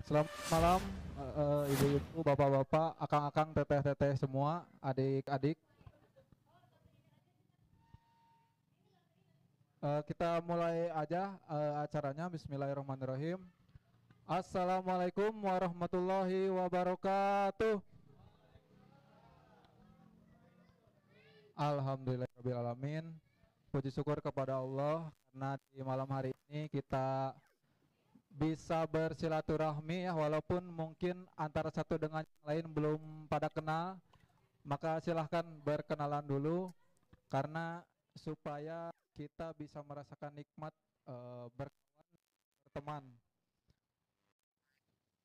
Selamat malam, ibu-ibu, bapak-bapak, akang-akang, teteh-teteh semua, adik-adik. Kita mulai aja acaranya. Bismillahirrahmanirrahim. Assalamualaikum warahmatullahi wabarakatuh. Alhamdulillahirrahmanirrahim. Puji syukur kepada Allah karena di malam hari ini kita bisa bersilaturahmi ya, walaupun mungkin antara satu dengan yang lain belum pada kenal. Maka silahkan berkenalan dulu karena supaya kita bisa merasakan nikmat berkawan, berteman.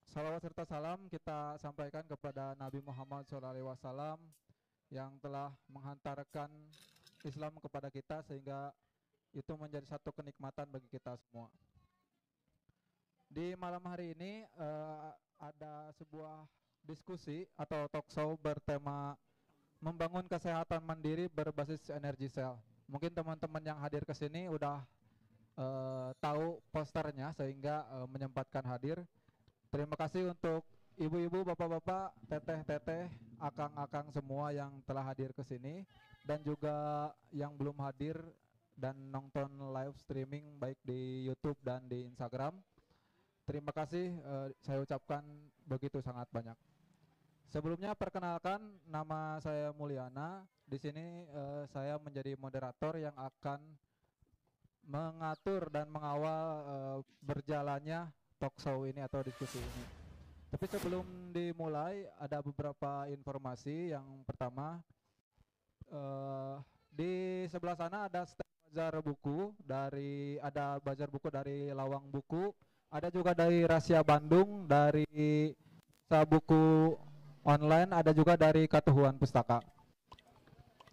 Salawat serta salam kita sampaikan kepada Nabi Muhammad SAW yang telah menghantarkan Islam kepada kita sehingga itu menjadi satu kenikmatan bagi kita semua. Di malam hari ini ada sebuah diskusi atau talk show bertema membangun kesehatan mandiri berbasis energi sel. Mungkin teman-teman yang hadir ke sini udah tahu posternya sehingga menyempatkan hadir. Terima kasih untuk ibu-ibu, bapak-bapak, teteh-teteh, akang-akang semua yang telah hadir ke sini dan juga yang belum hadir dan nonton live streaming baik di YouTube dan di Instagram. Terima kasih, saya ucapkan begitu sangat banyak. Sebelumnya perkenalkan, nama saya Mulyana. Di sini saya menjadi moderator yang akan mengatur dan mengawal berjalannya talk show ini atau diskusi ini. Tapi sebelum dimulai ada beberapa informasi. Yang pertama, di sebelah sana ada stand bazar buku dari Lawang Buku, ada juga dari Rahasia Bandung, dari buku online, ada juga dari Katuhuan Pustaka.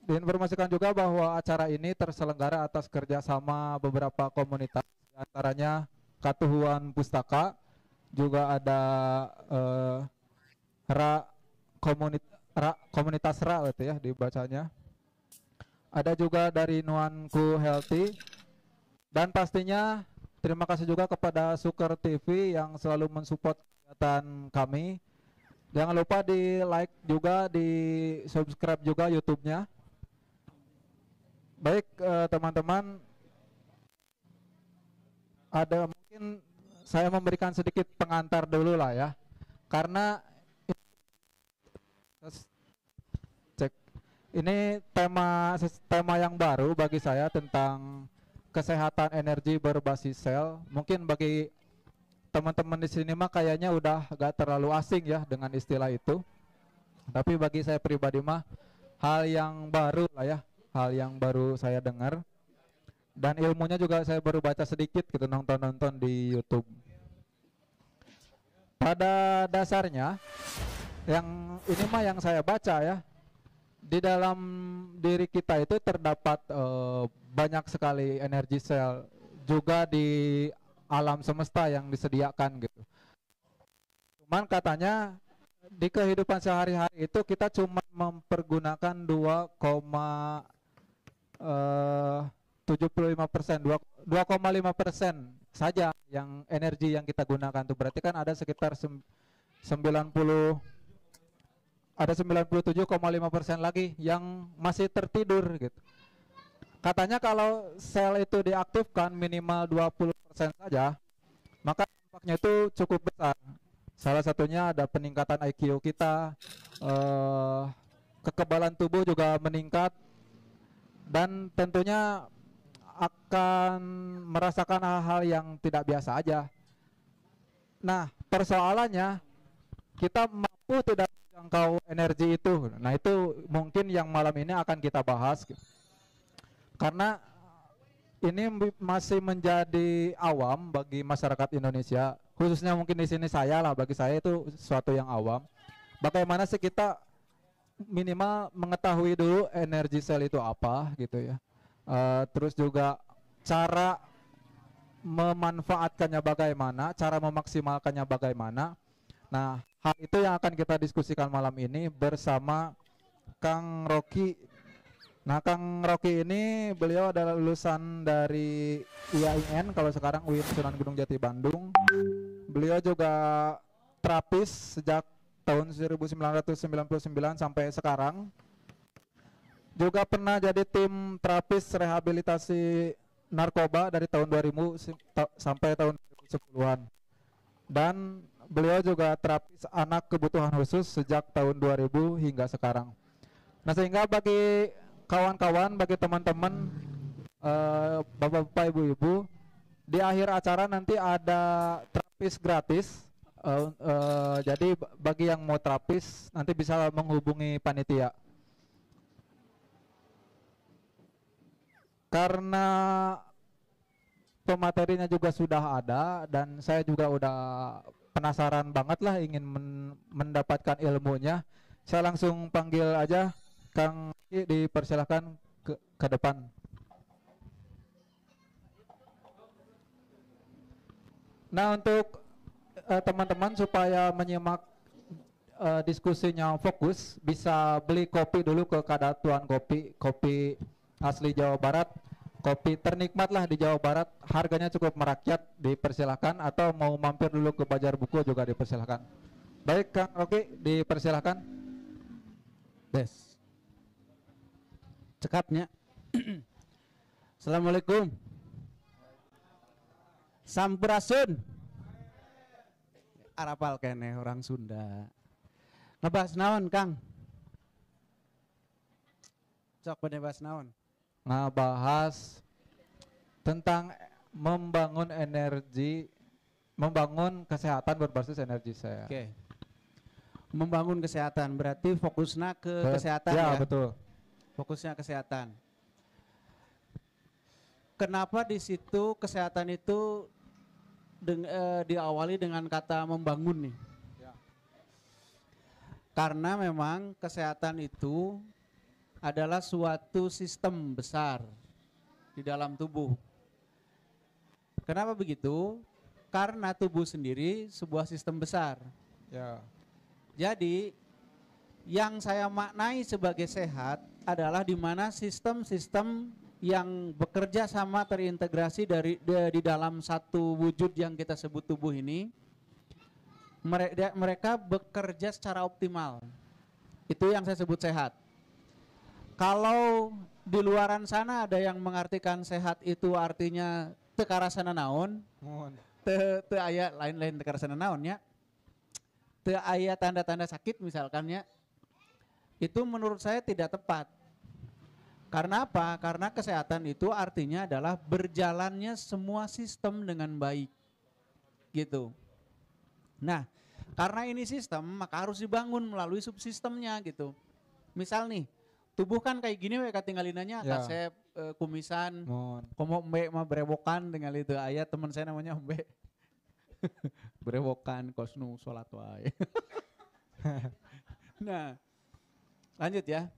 Diinformasikan juga bahwa acara ini terselenggara atas kerjasama beberapa komunitas, antaranya Katuhuan Pustaka, juga ada komunitas Ra gitu ya dibacanya. Ada juga dari Nuanku Healthy, dan pastinya terima kasih juga kepada Suker TV yang selalu mensupport kegiatan kami. Jangan lupa di like juga, di subscribe juga YouTube-nya. Baik teman-teman, ada mungkin saya memberikan sedikit pengantar dulu lah ya, karena ini tema yang baru bagi saya tentang kesehatan energi berbasis sel. Mungkin bagi teman-teman di sini mah kayaknya udah gak terlalu asing ya dengan istilah itu. Tapi bagi saya pribadi mah hal yang baru lah ya, hal yang baru saya dengar. Dan ilmunya juga saya baru baca sedikit gitu, nonton-nonton di YouTube. Pada dasarnya yang ini mah yang saya baca ya, di dalam diri kita itu terdapat banyak sekali energi sel juga di alam semesta yang disediakan gitu. Cuman katanya di kehidupan sehari-hari itu kita cuma mempergunakan 2,75%, 2,5% saja yang energi yang kita gunakan tuh. Berarti kan ada sekitar 97,5% lagi yang masih tertidur gitu. Katanya kalau sel itu diaktifkan minimal 20% saja, maka dampaknya itu cukup besar. Salah satunya ada peningkatan IQ kita, kekebalan tubuh juga meningkat, dan tentunya akan merasakan hal-hal yang tidak biasa aja. Nah, persoalannya kita mampu tidak menjangkau energi itu. Nah, itu mungkin yang malam ini akan kita bahas. Karena ini masih menjadi awam bagi masyarakat Indonesia, khususnya mungkin di sini saya lah, bagi saya itu sesuatu yang awam. Bagaimana sih kita minimal mengetahui dulu energi sel itu apa gitu ya. Terus juga cara memanfaatkannya bagaimana, cara memaksimalkannya bagaimana. Nah, hal itu yang akan kita diskusikan malam ini bersama Kang Rocky. Nah, Kang Rocky ini beliau adalah lulusan dari UIN, kalau sekarang UIN Sunan Gunung Jati Bandung. Beliau juga terapis sejak tahun 1999 sampai sekarang. Juga pernah jadi tim terapis rehabilitasi narkoba dari tahun 2000 sampai tahun 2010-an. Dan beliau juga terapis anak kebutuhan khusus sejak tahun 2000 hingga sekarang. Nah, sehingga bagi kawan-kawan, bagi teman-teman, bapak-bapak, ibu-ibu, di akhir acara nanti ada terapis gratis. Jadi bagi yang mau terapis nanti bisa menghubungi panitia. Karena pematerinya juga sudah ada dan saya juga udah penasaran banget lah ingin mendapatkan ilmunya. Saya langsung panggil aja Kang, dipersilakan ke depan. Nah, untuk teman-teman supaya menyimak diskusinya fokus, bisa beli kopi dulu ke Kadatuan Kopi asli Jawa Barat, kopi ternikmat lah di Jawa Barat, harganya cukup merakyat, dipersilahkan, atau mau mampir dulu ke Bajar Buku juga dipersilahkan. Baik Kang Rocky, dipersilahkan. Des. Cekapnya. Assalamualaikum. Sampurasun. Arapal kene orang Sunda. Ngebahas naon Kang? Cok bener bahas naon? Ngebahas tentang membangun energi, membangun kesehatan berbasis energi saya. Oke. Membangun kesehatan berarti fokusnya ke kesehatan ya? Ya, betul. Fokusnya kesehatan. Kenapa di situ kesehatan itu diawali dengan kata membangun nih? Ya. Karena memang kesehatan itu adalah suatu sistem besar di dalam tubuh. Kenapa begitu? Karena tubuh sendiri sebuah sistem besar. Ya. Jadi yang saya maknai sebagai sehat adalah di mana sistem-sistem yang bekerja sama terintegrasi di dalam satu wujud yang kita sebut tubuh ini, mereka bekerja secara optimal. Itu yang saya sebut sehat. Kalau di luaran sana ada yang mengartikan sehat itu artinya tekarasana naon, te aya lain-lain tekarasana naon ya, te aya tanda-tanda sakit misalkan ya, itu menurut saya tidak tepat. Karena apa? Karena kesehatan itu artinya adalah berjalannya semua sistem dengan baik, gitu. Nah, karena ini sistem maka harus dibangun melalui subsistemnya gitu. Misal nih, tubuh kan kayak gini we katinggalinanya ya. Kasep, kumisan, komo mbe mah berewokan tinggal itu. Aya teman saya namanya mbe. Berewokan kosnu salat wae. Nah, lanjut ya.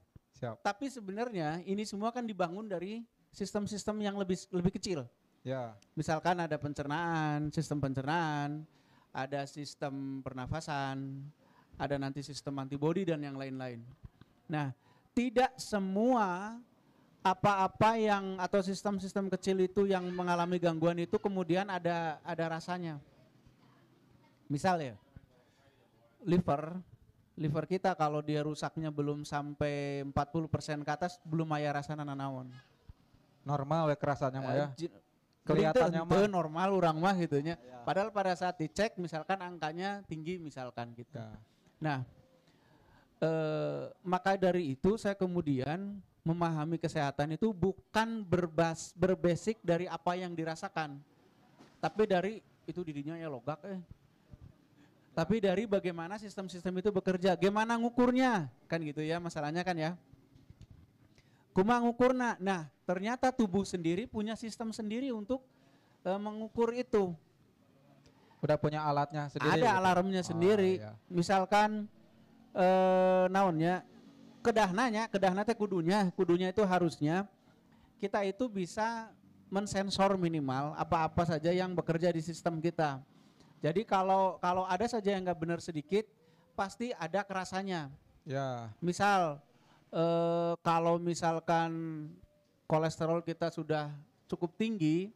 Siap. Tapi sebenarnya ini semua kan dibangun dari sistem-sistem yang lebih kecil. Ya. Misalkan ada pencernaan, sistem pencernaan, ada sistem pernafasan, ada nanti sistem antibodi dan yang lain-lain. Nah, tidak semua apa-apa yang atau sistem-sistem kecil itu yang mengalami gangguan itu kemudian ada rasanya. Misal ya, liver kita kalau dia rusaknya belum sampai 40% ke atas belum aya rasana nanaon. Normal we kerasanya mah ya. Kelihatannya mah normal urang mah gitunya. Ya. Padahal pada saat dicek misalkan angkanya tinggi misalkan gitu. Ya. Nah, maka dari itu saya kemudian memahami kesehatan itu bukan berbasic dari apa yang dirasakan. Tapi dari itu didinya ya logak Tapi dari bagaimana sistem-sistem itu bekerja, gimana ngukurnya, kan gitu ya masalahnya kan ya. Kumaha ngukurna? Nah, ternyata tubuh sendiri punya sistem sendiri untuk mengukur itu. Udah punya alatnya sendiri. Ada gitu? Alarmnya sendiri. Iya. Misalkan naonnya kedahna teh kudunya itu harusnya kita itu bisa mensensor minimal apa-apa saja yang bekerja di sistem kita. Jadi kalau ada saja yang nggak benar sedikit, pasti ada kerasanya. Ya. Misal kalau misalkan kolesterol kita sudah cukup tinggi,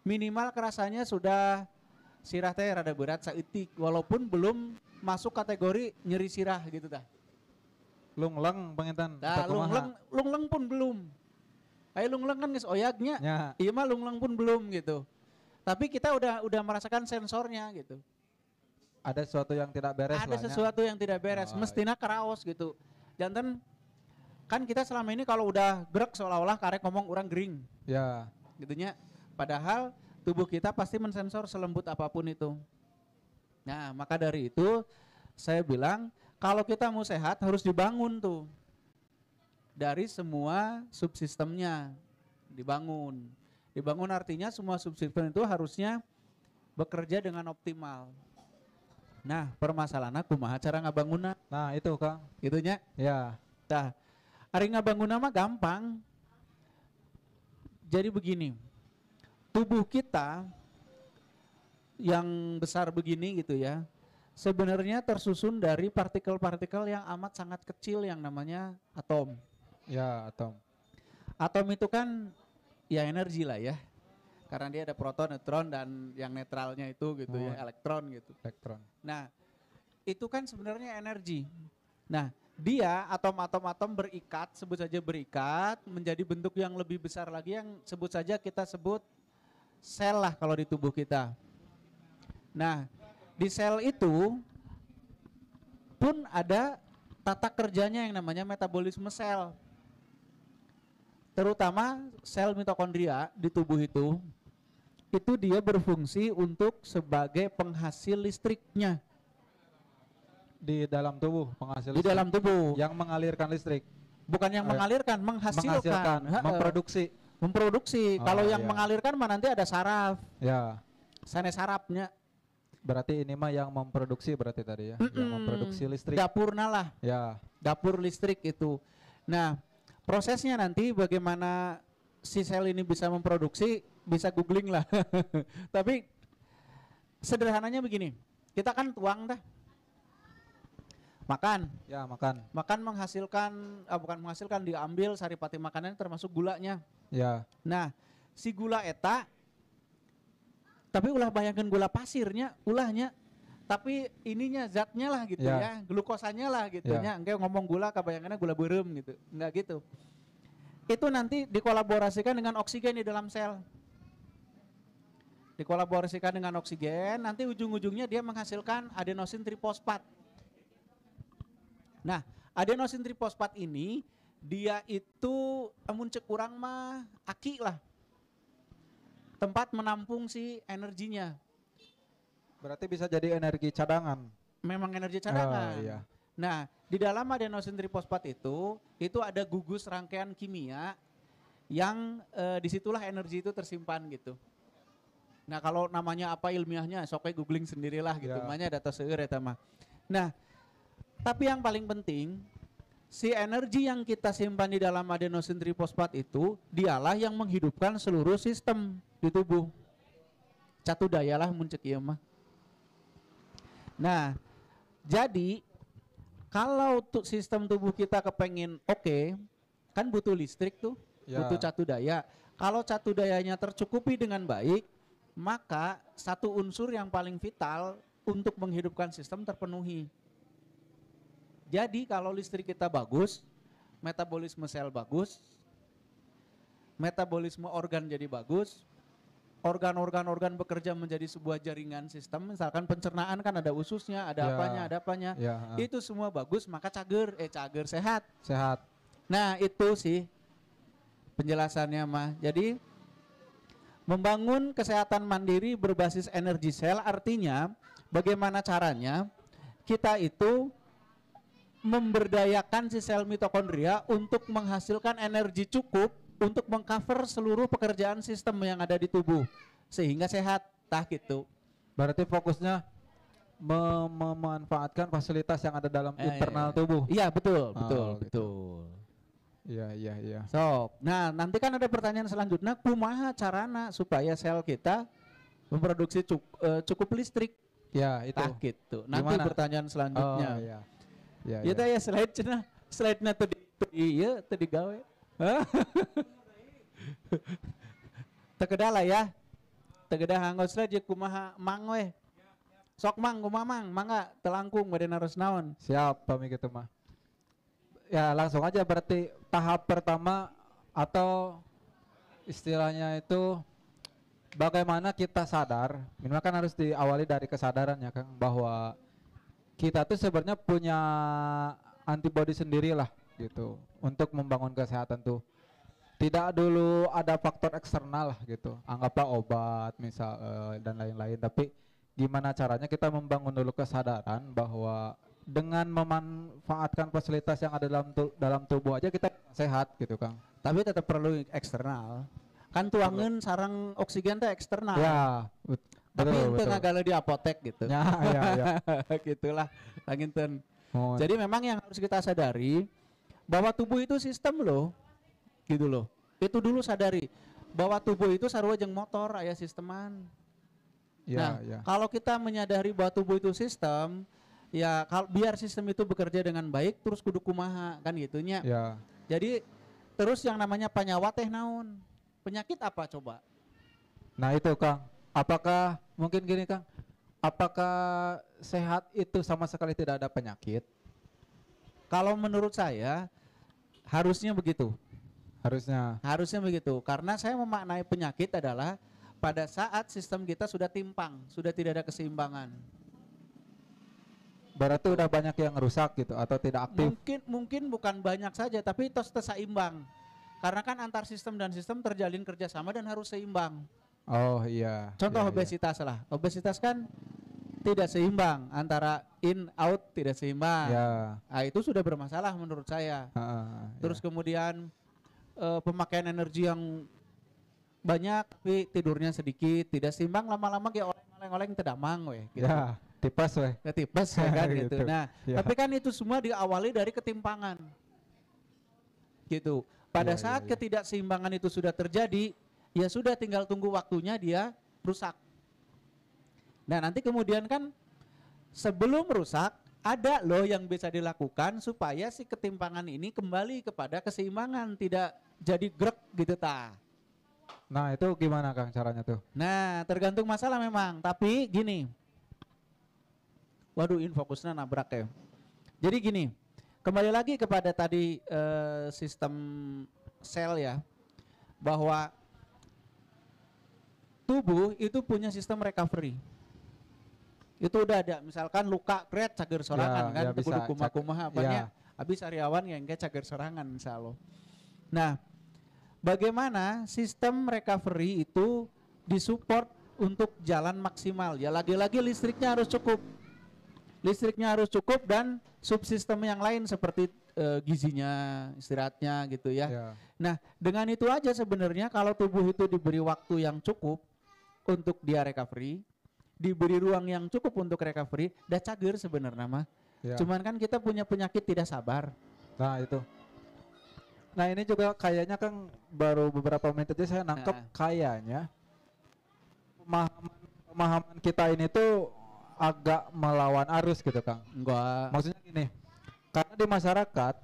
minimal kerasanya sudah sirah teh rada berat saeutik walaupun belum masuk kategori nyeri sirah gitu tah. Lungleng penginten. Tah lungleng pun belum. Aya lungleng kan geus oyagnya. Ya, Ieu mah lungleng pun belum gitu. Tapi kita udah merasakan sensornya gitu. ada sesuatu yang tidak beres Ada lah, nya. sesuatu yang tidak beres, Oh, mestina karaos gitu. Janten kan kita selama ini kalau udah gerak seolah-olah karek ngomong orang gering. Ya, Gitunya. Padahal tubuh kita pasti mensensor selembut apapun itu. Nah, maka dari itu saya bilang kalau kita mau sehat harus dibangun tuh. Dari semua subsistemnya dibangun. Dibangun artinya semua subsistem itu harusnya bekerja dengan optimal. Nah, permasalahannya kumaha cara ngabangunna nah itu Kang. gitunya. Ya, Tah, ari ngabangunna mah gampang. Jadi begini, tubuh kita yang besar begini gitu ya, sebenarnya tersusun dari partikel-partikel yang amat sangat kecil yang namanya atom. ya atom. Atom itu kan ya energi lah ya, karena dia ada proton, neutron dan yang netralnya itu gitu ya, elektron gitu. Elektron. Nah, itu kan sebenarnya energi. Nah, dia atom-atom berikat, sebut saja berikat, menjadi bentuk yang lebih besar lagi yang sebut saja kita sebut sel lah kalau di tubuh kita. Nah, di sel itu pun ada tata kerjanya yang namanya metabolisme sel. Terutama sel mitokondria di tubuh itu dia berfungsi untuk sebagai penghasil listriknya. Di dalam tubuh penghasil Di listrik. dalam tubuh. Yang mengalirkan listrik. Bukan yang mengalirkan, menghasilkan. Memproduksi. Memproduksi. Oh, Kalau yang iya. mengalirkan mah nanti ada saraf. Ya, Sana sarafnya. berarti ini mah yang memproduksi berarti tadi ya. Yang memproduksi listrik. Dapurna lah. Ya, Dapur listrik itu. Nah, prosesnya nanti bagaimana si sel ini bisa memproduksi, bisa googling lah. Tapi sederhananya begini. Kita kan tuang dah. Makan. ya makan. Makan menghasilkan, bukan menghasilkan, diambil saripati makanannya termasuk gulanya. Ya, Nah, si gula eta, tapi ulah bayangkan gula pasirnya, ulahnya, tapi ininya zatnya lah gitu Ya. ya, glukosanya lah gitu Ya. ya. Enggak ngomong gula, kebayangannya gula berem gitu, enggak gitu. Itu nanti dikolaborasikan dengan oksigen di dalam sel. Dikolaborasikan dengan oksigen, nanti ujung-ujungnya dia menghasilkan adenosin trifosfat. Nah, adenosin trifosfat ini dia itu amun cek urang mah aki lah. Tempat menampung si energinya. berarti bisa jadi energi cadangan. Memang energi cadangan. Oh, iya. Nah, di dalam adenosin trifosfat itu ada gugus rangkaian kimia yang disitulah energi itu tersimpan gitu. Nah, kalau namanya apa ilmiahnya, soknya googling sendirilah gitu. Ya. Namanya data seueur eta mah. Nah, tapi yang paling penting, si energi yang kita simpan di dalam adenosin trifosfat itu, dialah yang menghidupkan seluruh sistem di tubuh. Catu daya lah mun ceuk ieu mah. Nah, jadi kalau sistem tubuh kita kepengin oke, kan butuh listrik tuh, Ya. butuh catu daya. Kalau catu dayanya tercukupi dengan baik, maka satu unsur yang paling vital untuk menghidupkan sistem terpenuhi. Jadi kalau listrik kita bagus, metabolisme sel bagus, metabolisme organ jadi bagus, organ bekerja menjadi sebuah jaringan sistem, misalkan pencernaan kan ada ususnya, ada Ya. apanya, Ya, itu semua bagus, maka cager sehat. sehat. Nah itu sih penjelasannya mah. Jadi membangun kesehatan mandiri berbasis energi sel artinya bagaimana caranya kita itu memberdayakan si sel mitokondria untuk menghasilkan energi cukup untuk mengcover seluruh pekerjaan sistem yang ada di tubuh sehingga sehat, tah gitu. Berarti fokusnya memanfaatkan fasilitas yang ada dalam internal tubuh. Iya betul, Oh, betul, gitu. betul. Iya. Sok. Nah, nanti kan ada pertanyaan selanjutnya, kumaha carana supaya sel kita memproduksi cukup listrik? Ya, itu. Tah gitu. Nanti Gimana? pertanyaan selanjutnya. Oh, iya. Ya, Ya teh ya slide-nya teu digawe. Teu kedah lah ya. tegedah hangos aja kumaha mang weh. Sok mang kumaha mang, mangga telangkung bade naros naon. Siap pami gitu mah. Ya langsung aja berarti tahap pertama atau istilahnya itu bagaimana kita sadar, minimal kan harus diawali dari kesadaran ya Kang, bahwa kita tuh sebenarnya punya antibody sendiri lah gitu untuk membangun kesehatan tuh. Tidak dulu ada faktor eksternal lah gitu, anggaplah obat misal dan lain-lain, tapi gimana caranya kita membangun dulu kesadaran bahwa dengan memanfaatkan fasilitas yang ada dalam tubuh aja kita sehat gitu Kang. Tapi tetap perlu eksternal. Kan tuangan sarang oksigen teh eksternal. Ya, tapi betul, itu ngagala di apotek gitu. Ya, ya. Gitulah. Langinten. Oh, Jadi memang yang harus kita sadari bahwa tubuh itu sistem loh. Gitu loh. Itu dulu sadari bahwa tubuh itu sarua jeung motor aya sisteman. ya, Nah, ya. kalau kita menyadari bahwa tubuh itu sistem, ya biar sistem itu bekerja dengan baik terus kudu kumaha kan gitunya. Ya. Jadi terus yang namanya panyawa teh naon? Penyakit apa coba? Nah itu Kang, apakah mungkin gini Kang, apakah sehat itu sama sekali tidak ada penyakit? Kalau menurut saya harusnya begitu. Harusnya Begitu. Karena saya memaknai penyakit adalah pada saat sistem kita sudah timpang, sudah tidak ada keseimbangan. berarti udah banyak yang rusak gitu atau tidak aktif. Mungkin bukan banyak saja, tapi tos seimbang. Karena kan antar sistem dan sistem terjalin kerjasama dan harus seimbang. Oh iya. Contoh iya, obesitas lah. Obesitas kan tidak seimbang antara in out tidak seimbang. Ya. Nah, itu sudah bermasalah menurut saya. Terus kemudian pemakaian energi yang banyak tapi tidurnya sedikit, tidak seimbang, lama-lama kayak oleng-oleng tedamang weh gitu. Ya, tipes weh. Ketipes ya kan gitu. Nah, Ya. tapi kan itu semua diawali dari ketimpangan. Gitu. Pada Ya, saat ya. ketidakseimbangan itu sudah terjadi, ya sudah tinggal tunggu waktunya dia rusak. Nah, nanti kemudian kan sebelum rusak ada loh yang bisa dilakukan supaya si ketimpangan ini kembali kepada keseimbangan, tidak jadi grek gitu ta. Nah itu gimana Kang caranya tuh? Nah, tergantung masalah memang, tapi gini. Waduh, fokusnya nabrak ya. Jadi gini, kembali lagi kepada tadi sistem sel ya, bahwa tubuh itu punya sistem recovery. Itu udah ada, misalkan luka kret cager sorangan kan, bisa. kudu kumaha apanya, Ya. habis sariawan yang kayak cager sorangan insya Allah. Nah, bagaimana sistem recovery itu disupport untuk jalan maksimal? Ya lagi-lagi listriknya harus cukup. Listriknya harus cukup dan subsistem yang lain seperti gizinya, istirahatnya gitu ya. Ya. Nah, dengan itu aja sebenarnya kalau tubuh itu diberi waktu yang cukup untuk dia recovery, diberi ruang yang cukup untuk recovery, dah cager sebenarnya mah. Ya. Cuman kan kita punya penyakit tidak sabar. Nah itu. Nah ini juga kayaknya Kang baru beberapa menit aja saya nangkep kayaknya pemahaman kita ini tuh agak melawan arus gitu Kang. Enggak. Maksudnya gini, karena di masyarakat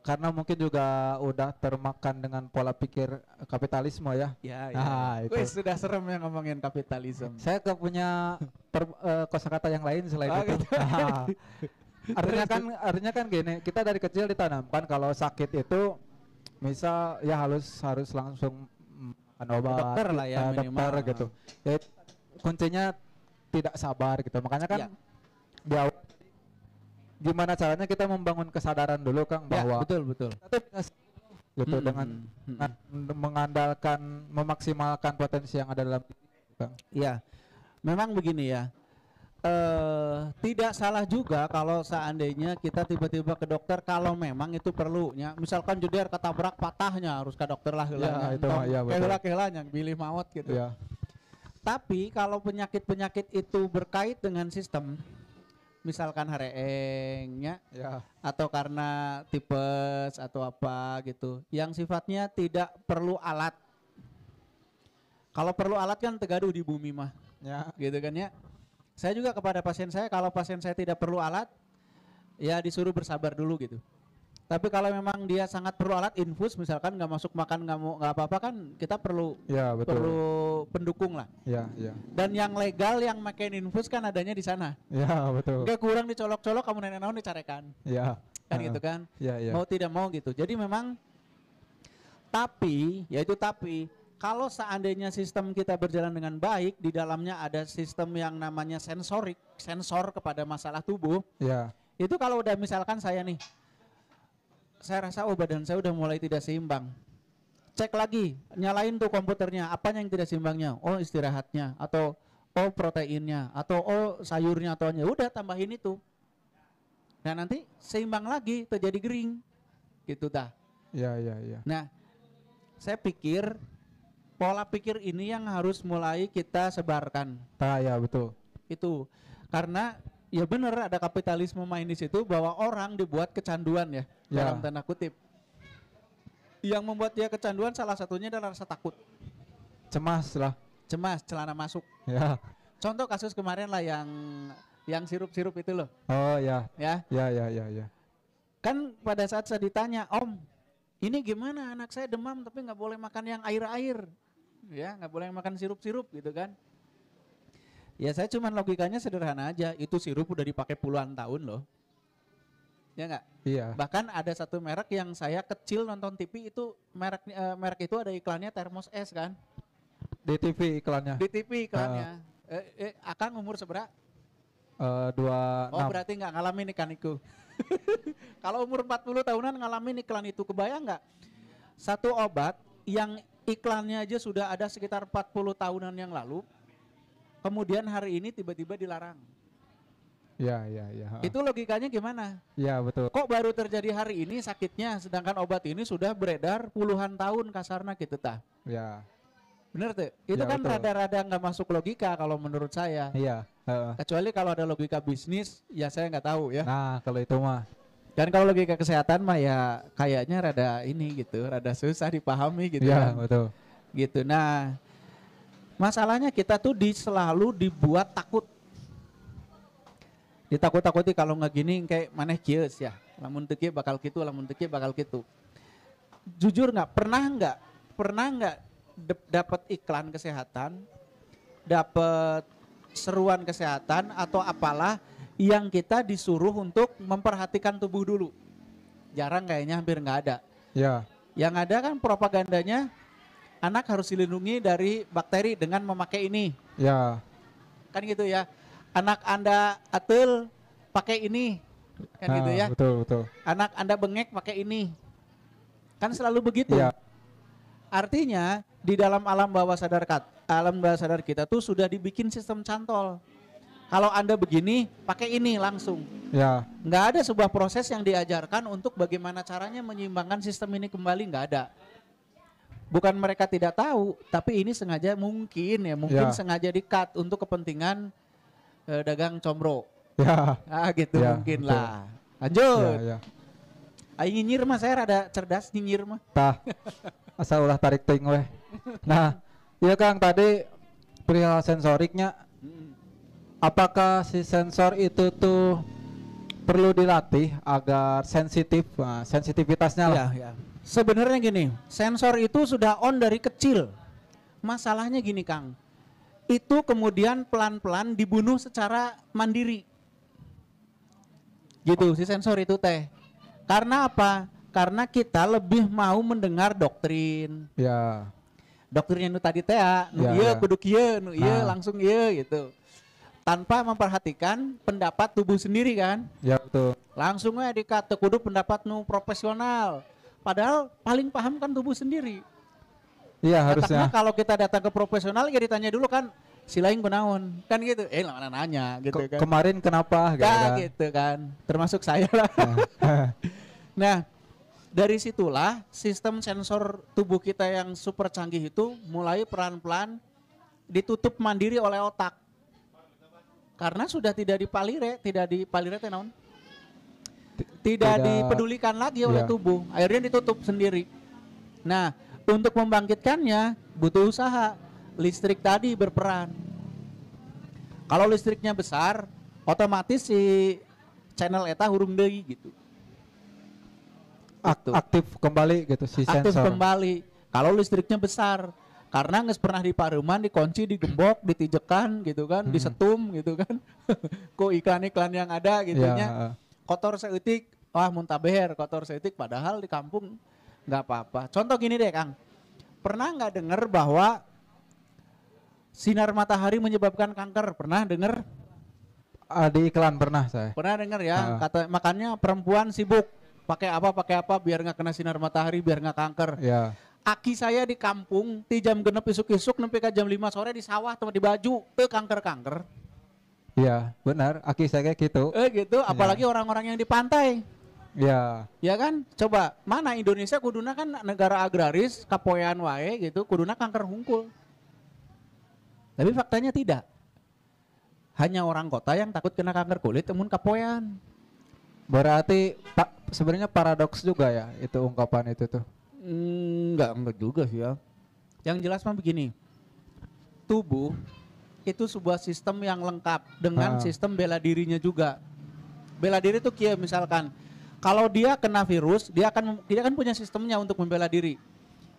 karena mungkin juga udah termakan dengan pola pikir kapitalisme ya. Ya, Nah, itu. Wih, sudah serem ya ngomongin kapitalisme. Saya gak punya kosakata yang lain selain Oh, itu. gitu. Nah, artinya kan gini, kita dari kecil ditanamkan kalau sakit itu misal ya harus langsung makan obat, Dokter lah ya, minimal. dokter gitu. Ya, kuncinya tidak sabar gitu. Makanya kan Ya. di awal gimana caranya kita membangun kesadaran dulu Kang bahwa betul. kita tuh bisa gitu dengan mengandalkan memaksimalkan potensi yang ada dalam diri Kang. Iya. Memang begini ya. Tidak salah juga kalau seandainya kita tiba-tiba ke dokter kalau memang itu perlunya. Misalkan jeder ketabrak patahnya harus ke dokter lah Ya, itu mah, ya, betul. Kehela yang pilih maut gitu. Ya. Tapi kalau penyakit-penyakit itu berkait dengan sistem, misalkan hareengnya Ya. atau karena tipes atau apa gitu, yang sifatnya tidak perlu alat. Kalau perlu alat kan tegaduh di bumi mah, Ya. gitu kan ya. Saya juga kepada pasien saya, kalau pasien saya tidak perlu alat, ya disuruh bersabar dulu gitu. Tapi kalau memang dia sangat perlu alat infus, misalkan nggak masuk makan nggak apa-apa kan, kita perlu Ya, betul. perlu pendukung lah. Ya, ya. Dan yang legal yang makin infus kan adanya di sana. Ya, betul. Nggak kurang dicolok-colok, kamu nenek naon dicarekan. Ya. Kan gitu kan. Ya, ya. Mau tidak mau gitu. Jadi memang tapi kalau seandainya sistem kita berjalan dengan baik, di dalamnya ada sistem yang namanya sensor kepada masalah tubuh. Ya. Itu kalau udah misalkan saya nih, saya rasa badan saya udah mulai tidak seimbang. Cek lagi, nyalain tuh komputernya, apanya yang tidak seimbangnya? Oh, istirahatnya, atau oh proteinnya, atau oh sayurnya, atau udah tambahin itu. Nah nanti seimbang lagi, terjadi gering, gitu dah. Ya, ya, ya. Nah, saya pikir pola pikir ini yang harus mulai kita sebarkan. Ya, betul. Itu karena ya benar ada kapitalisme main di situ, bahwa orang dibuat kecanduan ya, dalam tanda kutip. Yang membuat dia kecanduan salah satunya adalah rasa takut. Cemas lah. Cemas, celana masuk. Ya. Contoh kasus kemarin lah yang sirup-sirup itu loh. Oh ya. Ya. Ya, ya, ya, ya. Kan pada saat saya ditanya, Om, ini gimana anak saya demam tapi nggak boleh makan yang air-air. Ya, nggak boleh makan sirup-sirup gitu kan. Ya saya cuman logikanya sederhana aja, itu sirup udah dipakai puluhan tahun loh. Ya nggak? Iya. Bahkan ada satu merek yang saya kecil nonton TV itu merek itu ada iklannya termos es kan? Di TV iklannya. Di TV iklannya. Akang umur seberapa? 26. Oh berarti nggak ngalamin ikan itu. Kalau umur 40 tahunan ngalamin iklan itu, kebayang nggak? Satu obat yang iklannya aja sudah ada sekitar 40 tahunan yang lalu, kemudian hari ini tiba-tiba dilarang. Ya, ya, ya. Itu logikanya gimana? Ya, betul. Kok baru terjadi hari ini sakitnya, sedangkan obat ini sudah beredar puluhan tahun kasarnya gitu tah. Ya. Bener tuh? Itu Ya, kan betul. rada-rada nggak masuk logika kalau menurut saya. Iya. Kecuali kalau ada logika bisnis, ya saya nggak tahu ya. Nah, kalau itu mah. Dan kalau logika kesehatan mah ya kayaknya rada ini gitu, rada susah dipahami gitu Iya, kan. betul. Gitu. Nah, masalahnya kita tuh selalu dibuat takut. Ditakut-takuti kalau nggak gini kayak maneh kieu ya. Lamun teu kieu bakal kitu, lamun teu kieu bakal kitu. Jujur nggak pernah nggak dapat iklan kesehatan, dapat seruan kesehatan atau apalah yang kita disuruh untuk memperhatikan tubuh dulu. Jarang kayaknya, hampir nggak ada. Ya. Yang ada kan propagandanya anak harus dilindungi dari bakteri dengan memakai ini. Ya. Kan gitu ya. Anak Anda atul pakai ini. Kan gitu ya. Betul, betul. Anak Anda bengek pakai ini. Kan selalu begitu. Ya. Artinya di dalam alam bawah sadar kita tuh sudah dibikin sistem cantol. Kalau Anda begini, pakai ini langsung. Ya. Nggak ada sebuah proses yang diajarkan untuk bagaimana caranya menyeimbangkan sistem ini kembali, nggak ada. Bukan mereka tidak tahu, tapi ini sengaja mungkin sengaja di-cut untuk kepentingan dagang combro. Ya. Ah gitu Ya, mungkin betul. lah. Lanjut. Ya, ya. Ayo nyinyir mah, saya rada cerdas nyinyir mah. Tah. Asal ulah tarik ting weh. Nah, iya Kang, tadi perihal sensoriknya, apakah si sensor itu tuh perlu dilatih agar sensitif, sensitivitasnya lah. Ya. Sebenarnya gini, sensor itu sudah on dari kecil. Masalahnya gini Kang, itu kemudian pelan-pelan dibunuh secara mandiri. Gitu si sensor itu teh. Karena apa? Karena kita lebih mau mendengar doktrin. Ya. Doktrinnya nu tadi teh, nu Ya, ieu ya. kudu kieu, nu ieu Nah. langsung ieu gitu. Tanpa memperhatikan pendapat tubuh sendiri kan. Ya, betul. Langsung aja dikata kudu pendapat nu profesional. Padahal paling paham kan tubuh sendiri. Iya, Katakanlah harusnya. kalau kita datang ke profesional ya ditanya dulu kan si lain kunaon kan gitu. Mana nanya gitu kan. Kemarin kenapa Gitu kan. Termasuk saya lah. Nah, dari situlah sistem sensor tubuh kita yang super canggih itu mulai pelan-pelan ditutup mandiri oleh otak. Karena sudah tidak dipalire teh naon? Tidak dipedulikan lagi oleh Iya. tubuh. Akhirnya ditutup sendiri. Nah, untuk membangkitkannya butuh usaha. Listrik tadi berperan. Kalau listriknya besar, otomatis si channel eta hurung deui gitu. Gitu. Aktif kembali gitu si Aktif sensor. kembali kalau listriknya besar. Karena nggak pernah diparuman, dikunci, digembok, ditijekan gitu kan, disetum gitu kan. Kok iklan-iklan yang ada gitunya. Ya, Kotor seeutik, wah muntaber kotor seeutik, padahal di kampung nggak apa-apa. Contoh gini deh Kang, pernah nggak dengar bahwa sinar matahari menyebabkan kanker? Pernah dengar? di iklan pernah saya. Pernah dengar ya? Kata makanya perempuan sibuk pakai apa biar nggak kena sinar matahari, biar nggak kanker. Ya. Aki saya di kampung, di jam genep isuk-isuk nempi ke jam 5 sore di sawah tempat di baju, kanker-kanker. Iya, benar. Aki saya kayak gitu. Gitu, apalagi orang-orang yang di pantai. Ya. Ya kan? Coba, mana Indonesia kuduna kan negara agraris, kapoean wae gitu, kuduna kanker hungkul. Tapi faktanya tidak. Hanya orang kota yang takut kena kanker kulit, temun kapoean. Berarti sebenarnya paradoks juga ya itu ungkapan itu tuh. Enggak juga sih ya. Yang jelas mah begini. Tubuh itu sebuah sistem yang lengkap dengan sistem bela dirinya juga. Bela diri itu kayak misalkan kalau dia kena virus, dia kan punya sistemnya untuk membela diri.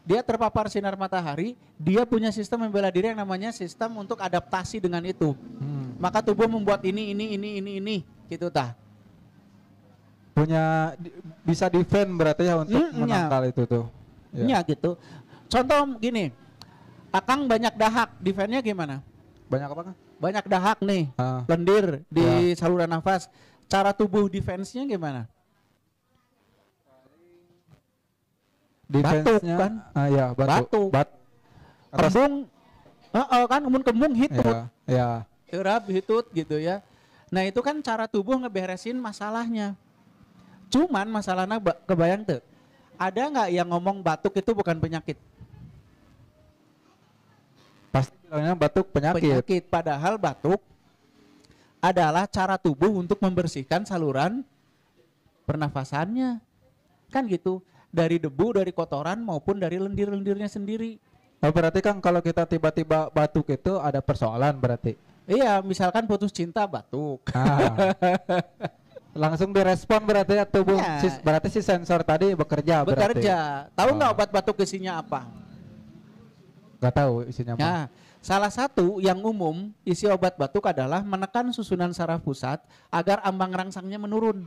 Dia terpapar sinar matahari, dia punya sistem membela diri yang namanya sistem untuk adaptasi dengan itu. Maka tubuh membuat ini gitu tah. Bisa defend berarti ya untuk menangkal itu tuh. Ya gitu. Contoh gini, Akang banyak dahak, defense-nya gimana? Banyak apa kan? Banyak dahak nih, lendir di saluran nafas. Cara tubuh defense-nya gimana? Batuk kan? Ya, batuk. Kembung, kan kembung hitut. Ya. Eurap hitut gitu ya. Nah itu kan cara tubuh ngeberesin masalahnya. Cuman masalahnya kebayang tuh. Ada nggak yang ngomong batuk itu bukan penyakit? Pasti bilangnya batuk penyakit. Padahal batuk adalah cara tubuh untuk membersihkan saluran pernafasannya. Kan gitu. Dari debu, dari kotoran maupun dari lendir-lendirnya sendiri. Oh, berarti kan kalau kita tiba-tiba batuk itu ada persoalan berarti. Iya, misalkan putus cinta batuk. Langsung direspon berarti ya tubuh. Berarti si sensor tadi bekerja. Tahu nggak obat batuk isinya apa? Nggak tahu isinya apa. Nah, salah satu yang umum isi obat batuk adalah menekan susunan saraf pusat agar ambang rangsangnya menurun.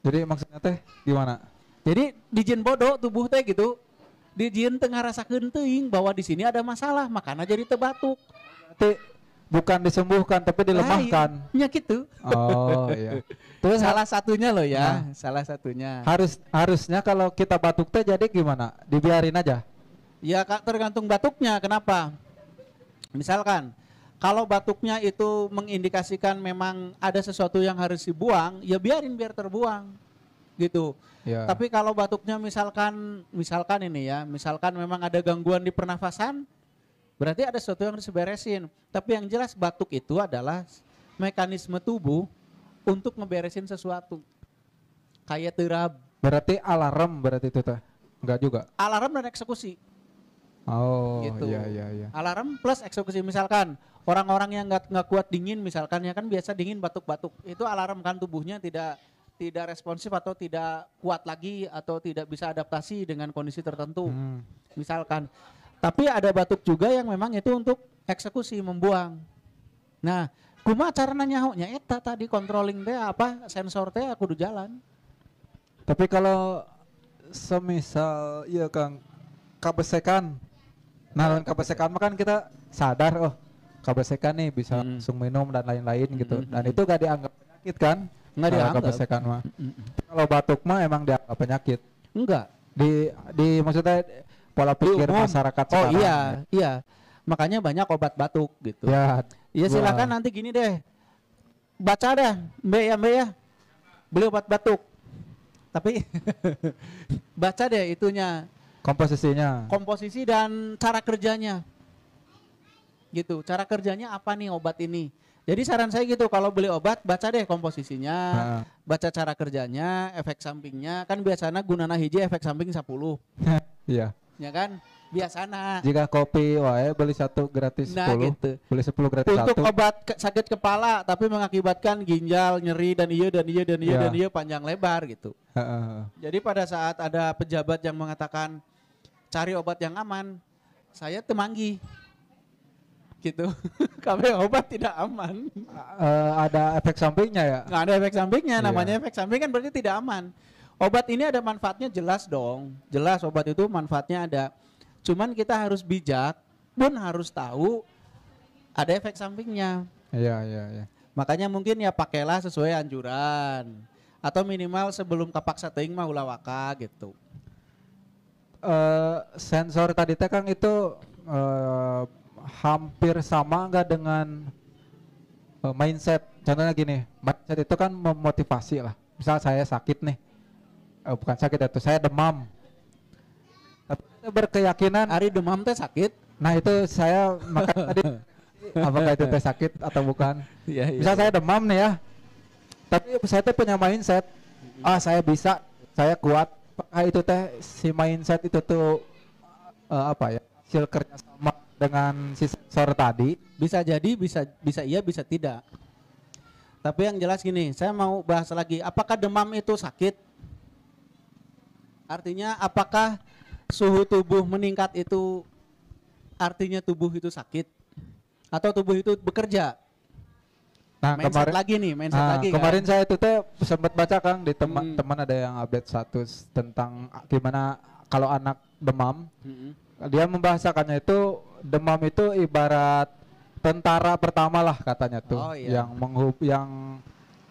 Jadi maksudnya teh gimana? Jadi di jin bodoh tubuh teh gitu. Di jin tengah rasakeun teuing bahwa di sini ada masalah, makanya jadi tebatuk. Berarti bukan disembuhkan tapi dilemahkan. Ya gitu. Oh iya. Terus salah satunya loh ya, salah satunya. Harusnya kalau kita batuk teh jadi gimana? Dibiarin aja. Ya Kak, tergantung batuknya. Kenapa? Misalkan kalau batuknya itu mengindikasikan memang ada sesuatu yang harus dibuang, ya biarin biar terbuang. Gitu. Ya. Tapi kalau batuknya misalkan ini ya, misalkan memang ada gangguan di pernafasan, berarti ada sesuatu yang harus diberesin. Tapi yang jelas batuk itu adalah mekanisme tubuh untuk ngeberesin sesuatu. Kayak terab. Berarti alarm berarti itu teh. Enggak juga. Alarm dan eksekusi. Oh gitu. Iya. Alarm plus eksekusi. Misalkan orang-orang yang nggak kuat dingin misalkan ya kan biasa dingin batuk-batuk. Itu alarm kan tubuhnya tidak responsif atau tidak kuat lagi atau tidak bisa adaptasi dengan kondisi tertentu. Misalkan. Tapi ada batuk juga yang memang itu untuk eksekusi, membuang. Nah, kumaha carana nyahonya eta tadi controlling teh apa sensor teh kudu jalan. Tapi kalau semisal iya Kang kabesekan. Nah, lawan kabesekan mah kan kita sadar kabesekan nih bisa langsung minum dan lain-lain gitu. Dan itu gak dianggap penyakit kan? Enggak dianggap. Kabesekan mah. Kalau batuk mah emang dianggap penyakit. Enggak. Di maksudnya pola pikir masyarakat sekarang. Oh iya. Makanya banyak obat batuk gitu. Ya silakan nanti gini deh. Baca deh, Mbak ya. Beli obat batuk. Tapi baca deh itunya. Komposisi dan cara kerjanya. Gitu. Cara kerjanya apa nih obat ini? Jadi saran saya gitu, kalau beli obat baca deh komposisinya, baca cara kerjanya, efek sampingnya. Kan biasanya gunana hiji efek samping 10. Iya. Ya kan? Biasana. Jika kopi wae beli 1 gratis 10. Nah, gitu. Beli 10 gratis Untuk 1. obat sakit kepala tapi mengakibatkan ginjal, nyeri dan iya Ya. panjang lebar gitu. Heeh. Jadi pada saat ada pejabat yang mengatakan cari obat yang aman, saya temanggi. Gitu. Kalau obat tidak aman. Ada efek sampingnya ya? Nggak ada efek sampingnya, Iya. namanya efek samping kan berarti tidak aman. Obat ini ada manfaatnya jelas dong. Jelas obat itu manfaatnya ada. Cuman kita harus bijak, pun harus tahu ada efek sampingnya. Iya, iya, iya. Makanya mungkin ya pakailah sesuai anjuran. Atau minimal sebelum kapaksa teuing mah ulah waka gitu. Sensor tadi teh Kang itu hampir sama enggak dengan mindset. Contohnya gini, mindset itu kan memotivasi lah. Misal saya sakit nih, bukan sakit itu, saya demam. Tapi saya berkeyakinan, Ari demam teh sakit. nah itu saya makan tadi, apakah itu teh sakit atau bukan? Iya, Misal saya demam nih ya, tapi saya tuh punya mindset, saya bisa, saya kuat. Apakah itu teh si mindset itu tuh apa ya, hasil kerjasama dengan si sensor tadi? Bisa jadi, bisa iya, bisa tidak. Tapi yang jelas gini, saya mau bahas lagi, apakah demam itu sakit? Artinya apakah suhu tubuh meningkat itu artinya tubuh itu sakit? Atau tubuh itu bekerja? Nah, Mindset lagi nih, mindset lagi kemarin kan? saya itu teh sempat baca Kang di teman ada yang update status tentang gimana kalau anak demam. Dia membahasakannya itu demam itu ibarat tentara pertama lah katanya tuh, Oh, iya. yang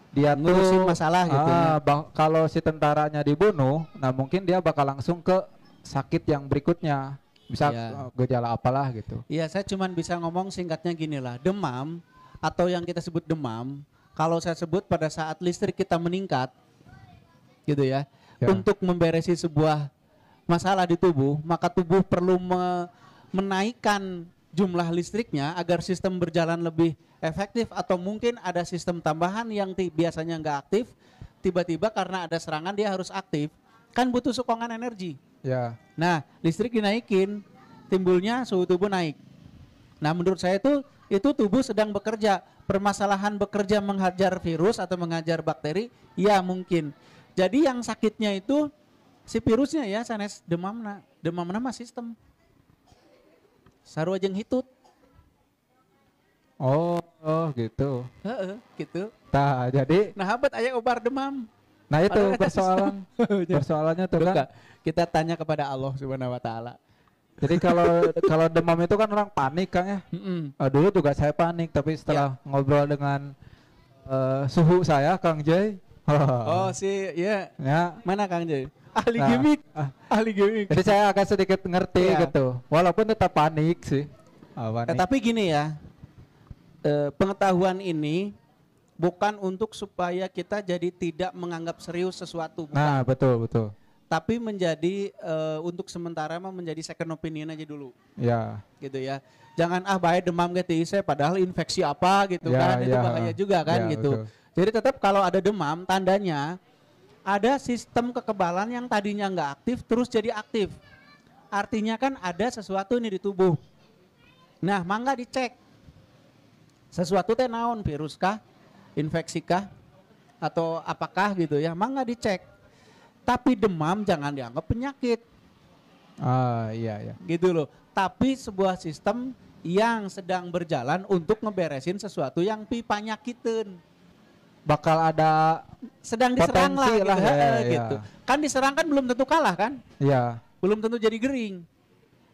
dia Ngurusin tuh masalah gitu ya. kalau si tentaranya dibunuh, nah mungkin dia bakal langsung ke sakit yang berikutnya, bisa Iya. gejala apalah gitu. Iya, saya cuman bisa ngomong singkatnya gini lah, demam atau yang kita sebut demam, kalau saya sebut pada saat listrik kita meningkat, gitu ya, Ya. untuk memberesi sebuah masalah di tubuh, maka tubuh perlu menaikkan jumlah listriknya agar sistem berjalan lebih efektif, atau mungkin ada sistem tambahan yang biasanya nggak aktif, tiba-tiba karena ada serangan dia harus aktif, kan butuh sokongan energi. Ya. Nah, listrik dinaikin, timbulnya suhu tubuh naik. Nah, menurut saya itu tubuh sedang bekerja. Permasalahan bekerja menghajar virus atau menghajar bakteri, ya mungkin. Jadi yang sakitnya itu si virusnya ya, sanes demamna mah sistem. Sarua jeung hitut. Oh gitu. Heeh, gitu. Nah, jadi Nah, habat aya obar demam. nah itu Padahal eta persoalannya tuh kan. Duka. Kita tanya kepada Allah Subhanahu wa taala. Jadi kalau demam itu kan orang panik Kang ya. Dulu juga saya panik, tapi setelah ngobrol dengan suhu saya Kang Jay. Oh, ya. Ya. Mana Kang Jay? Ahli Nah, gimmick. Ahli gimmick. Jadi saya agak sedikit ngerti Iya. gitu. Walaupun tetap panik sih. Panik. Tapi gini ya, pengetahuan ini bukan untuk supaya kita jadi tidak menganggap serius sesuatu, bukan. Nah, betul. Tapi menjadi untuk sementara mah menjadi second opinion aja dulu, Ya. gitu ya. Jangan baik demam GTIC padahal infeksi apa gitu Ya, kan, itu ya. bahaya juga kan Ya, gitu. betul. Jadi tetap kalau ada demam tandanya ada sistem kekebalan yang tadinya nggak aktif terus jadi aktif. Artinya kan ada sesuatu nih di tubuh. Nah, mangga dicek. Sesuatu teh naon, virus kah, infeksi kah, atau apakah gitu ya, mangga dicek. Tapi demam jangan dianggap penyakit, Iya. gitu loh. Tapi sebuah sistem yang sedang berjalan untuk ngeberesin sesuatu yang pipanyakiteun. Bakal ada Sedang diserang lah, potensi gitu, lah, ya. gitu. Kan diserang kan belum tentu kalah kan, Iya. belum tentu jadi gering.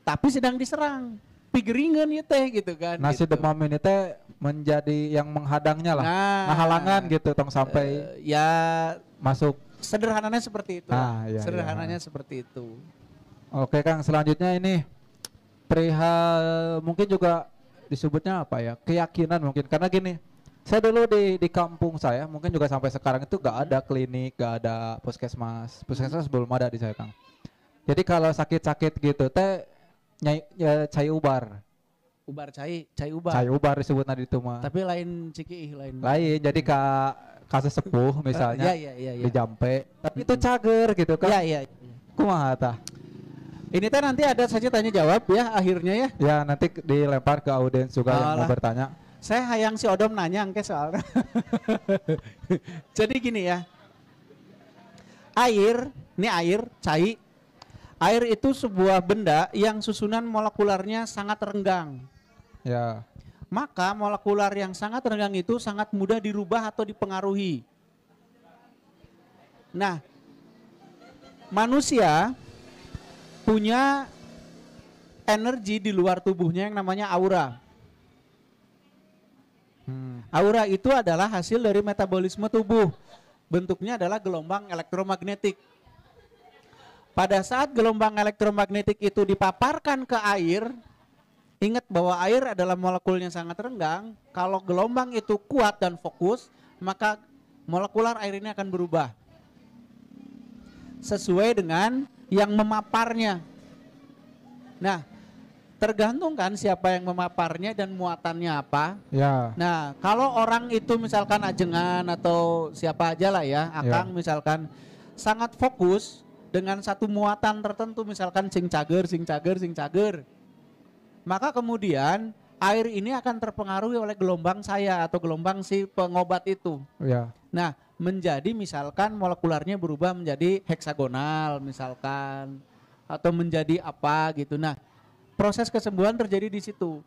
Tapi sedang diserang, pigeringan ya teh gitu kan. Nah, si gitu. demam ini teh menjadi yang menghadangnya lah. Nah, Halangan gitu tong sampai ya masuk. sederhananya seperti itu. Iya, Sederhananya seperti itu. Oke Kang, selanjutnya ini perihal mungkin juga disebutnya apa ya, keyakinan mungkin, karena gini, saya dulu di kampung saya mungkin juga sampai sekarang itu gak ada klinik, gak ada puskesmas belum ada di saya Kang. Jadi kalau sakit-sakit gitu teh cai ubar Cai ubar disebutnya di itu mah. tapi lain ciki lain Jadi kasus sepuh misalnya iya. di Jampe, tapi itu cager gitu kan. Iya. Kumaha tah? Ini teh nanti ada saja tanya jawab ya akhirnya ya. Ya, nanti dilempar ke audiens juga yang mau Alah. bertanya. Saya hayang si Odom nanya engke soalnya. Jadi gini ya. Air, ini air, cai. Air itu sebuah benda yang susunan molekularnya sangat renggang. Ya. Maka molekular yang sangat renggang itu sangat mudah dirubah atau dipengaruhi. Nah, manusia punya energi di luar tubuhnya yang namanya aura. Aura itu adalah hasil dari metabolisme tubuh. Bentuknya adalah gelombang elektromagnetik. Pada saat gelombang elektromagnetik itu dipaparkan ke air, ingat bahwa air adalah molekulnya sangat renggang. Kalau gelombang itu kuat dan fokus, maka molekular air ini akan berubah sesuai dengan yang memaparnya. Nah, tergantung kan siapa yang memaparnya dan muatannya apa. Ya. Nah, kalau orang itu misalkan ajengan atau siapa aja lah ya, akang misalkan sangat fokus dengan satu muatan tertentu, misalkan sing cager, maka kemudian air ini akan terpengaruhi oleh gelombang saya atau gelombang si pengobat itu. Ya. Nah, menjadi misalkan molekularnya berubah menjadi heksagonal misalkan, atau menjadi apa gitu. Nah, proses kesembuhan terjadi di situ.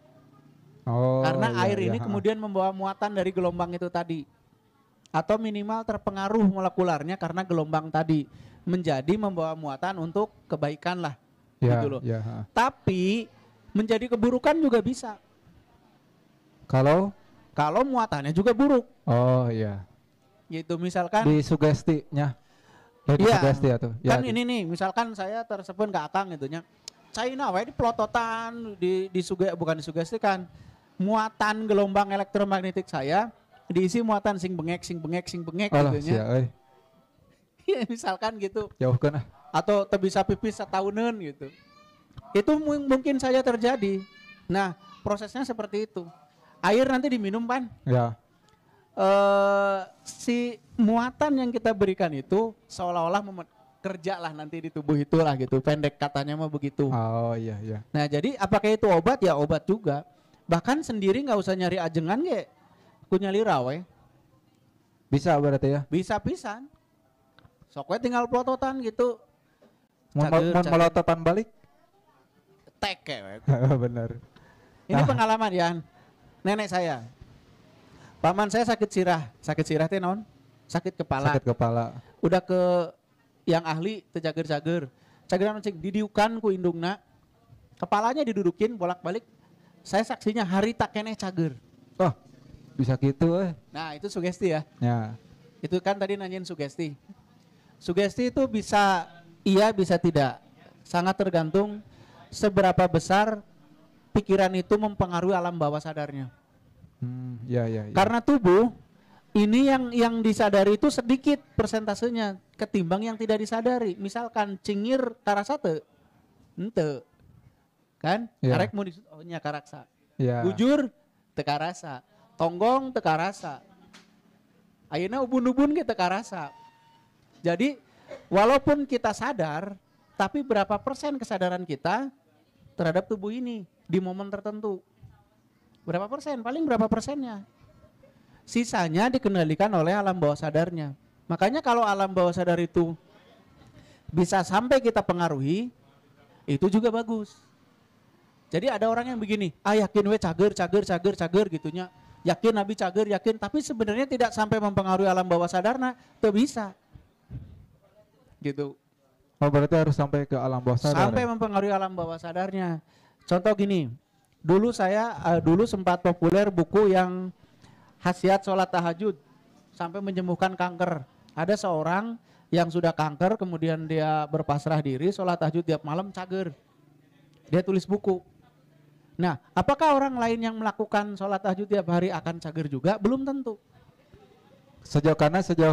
Oh, Karena iya, air iya, ini kemudian membawa muatan dari gelombang itu tadi. Atau minimal terpengaruh molekularnya karena gelombang tadi. Menjadi membawa muatan untuk kebaikan lah. ya, Gitu loh. ya. Tapi menjadi keburukan juga bisa. Kalau Muatannya juga buruk. oh iya. Gitu misalkan. Di sugestinya. Di Iya. sugesti ya tuh. Kan ini nih, misalkan saya tersebut ke akang gitunya. China wae di pelototan bukan disugestikan. Muatan gelombang elektromagnetik saya diisi muatan sing bengek Alah, gitu nya. sia euy. Iya, misalkan gitu. Jauhkeun ah. Atau bisa pipis setahunan gitu. Itu mungkin saja terjadi. Nah, prosesnya seperti itu. Air nanti diminum kan? Ya. Si muatan yang kita berikan itu seolah-olah kerja lah nanti di tubuh itulah gitu. Pendek katanya mah begitu. Oh iya, iya. Nah, jadi apakah itu obat? Ya obat juga. Bahkan sendiri nggak usah nyari ajengan ge. Ku nyali rawe. Bisa berarti ya. Bisa pisan. Sok we tinggal pelototan gitu. Mun melototan balik. Teke we. Bener. Ini pengalaman ya. Nenek saya. Paman saya sakit sirah teh naon? Sakit kepala. Sakit kepala. Udah ke yang ahli teu cager-cager. Cageran cing didiukan ku indungna. Kepalanya didudukin bolak-balik. Saya saksinya hari tak keneh cager. Oh, bisa gitu Nah, itu sugesti ya. Ya. Itu kan tadi nanyain sugesti. Sugesti itu bisa iya bisa tidak. Sangat tergantung seberapa besar pikiran itu mempengaruhi alam bawah sadarnya. Ya. Karena tubuh ini yang disadari itu sedikit persentasenya ketimbang yang tidak disadari. Misalkan cingir karasa teu? Henteu. Kan? Ya. Arek mau oh nya karaksa. Ya. Bujur teu karasa. Tonggong teu karasa. Ayeuna ubun-ubun ge teu karasa. Jadi walaupun kita sadar, tapi berapa persen kesadaran kita terhadap tubuh ini di momen tertentu? Berapa persen? Paling berapa persennya? Sisanya dikendalikan oleh alam bawah sadarnya. Makanya kalau alam bawah sadar itu bisa sampai kita pengaruhi, itu juga bagus. Jadi ada orang yang begini, yakin we cager gitunya. Yakin Nabi cager, yakin, tapi sebenarnya tidak sampai mempengaruhi alam bawah sadarnya, tuh bisa. Gitu. Oh, berarti harus sampai ke alam bawah sadar. Sampai mempengaruhi alam bawah sadarnya. Contoh gini, dulu sempat populer buku yang khasiat sholat tahajud sampai menyembuhkan kanker. Ada seorang yang sudah kanker, kemudian dia berpasrah diri, sholat tahajud tiap malam cager. Dia tulis buku. Nah, apakah orang lain yang melakukan sholat tahajud tiap hari akan cager juga? Belum tentu. Sejauh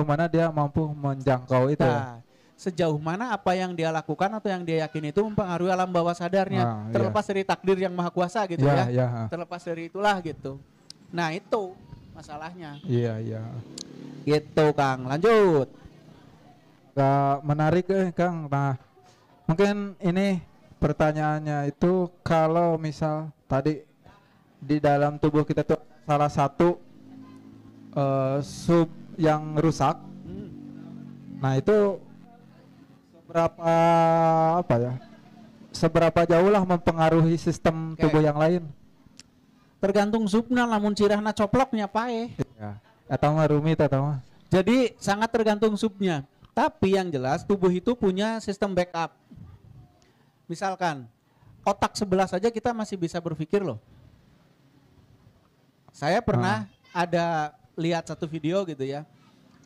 mana dia mampu menjangkau itu. Nah, sejauh mana apa yang dia lakukan atau yang dia yakini itu mempengaruhi alam bawah sadarnya, terlepas dari takdir yang maha kuasa gitu ya. Terlepas dari itulah gitu. Nah, itu masalahnya. Iya. Gitu Kang, lanjut. Menarik Kang. Nah, mungkin ini pertanyaannya itu kalau misal tadi di dalam tubuh kita tuh salah satu sub yang rusak. Nah itu seberapa apa ya? Seberapa jauh lah mempengaruhi sistem tubuh yang lain? Tergantung subna, lamun cirahna coploknya pae. Ya. Atau mah rumit atau mah. Jadi sangat tergantung subnya. Tapi yang jelas tubuh itu punya sistem backup. Misalkan otak sebelah saja kita masih bisa berpikir loh. Saya pernah ada lihat satu video gitu ya.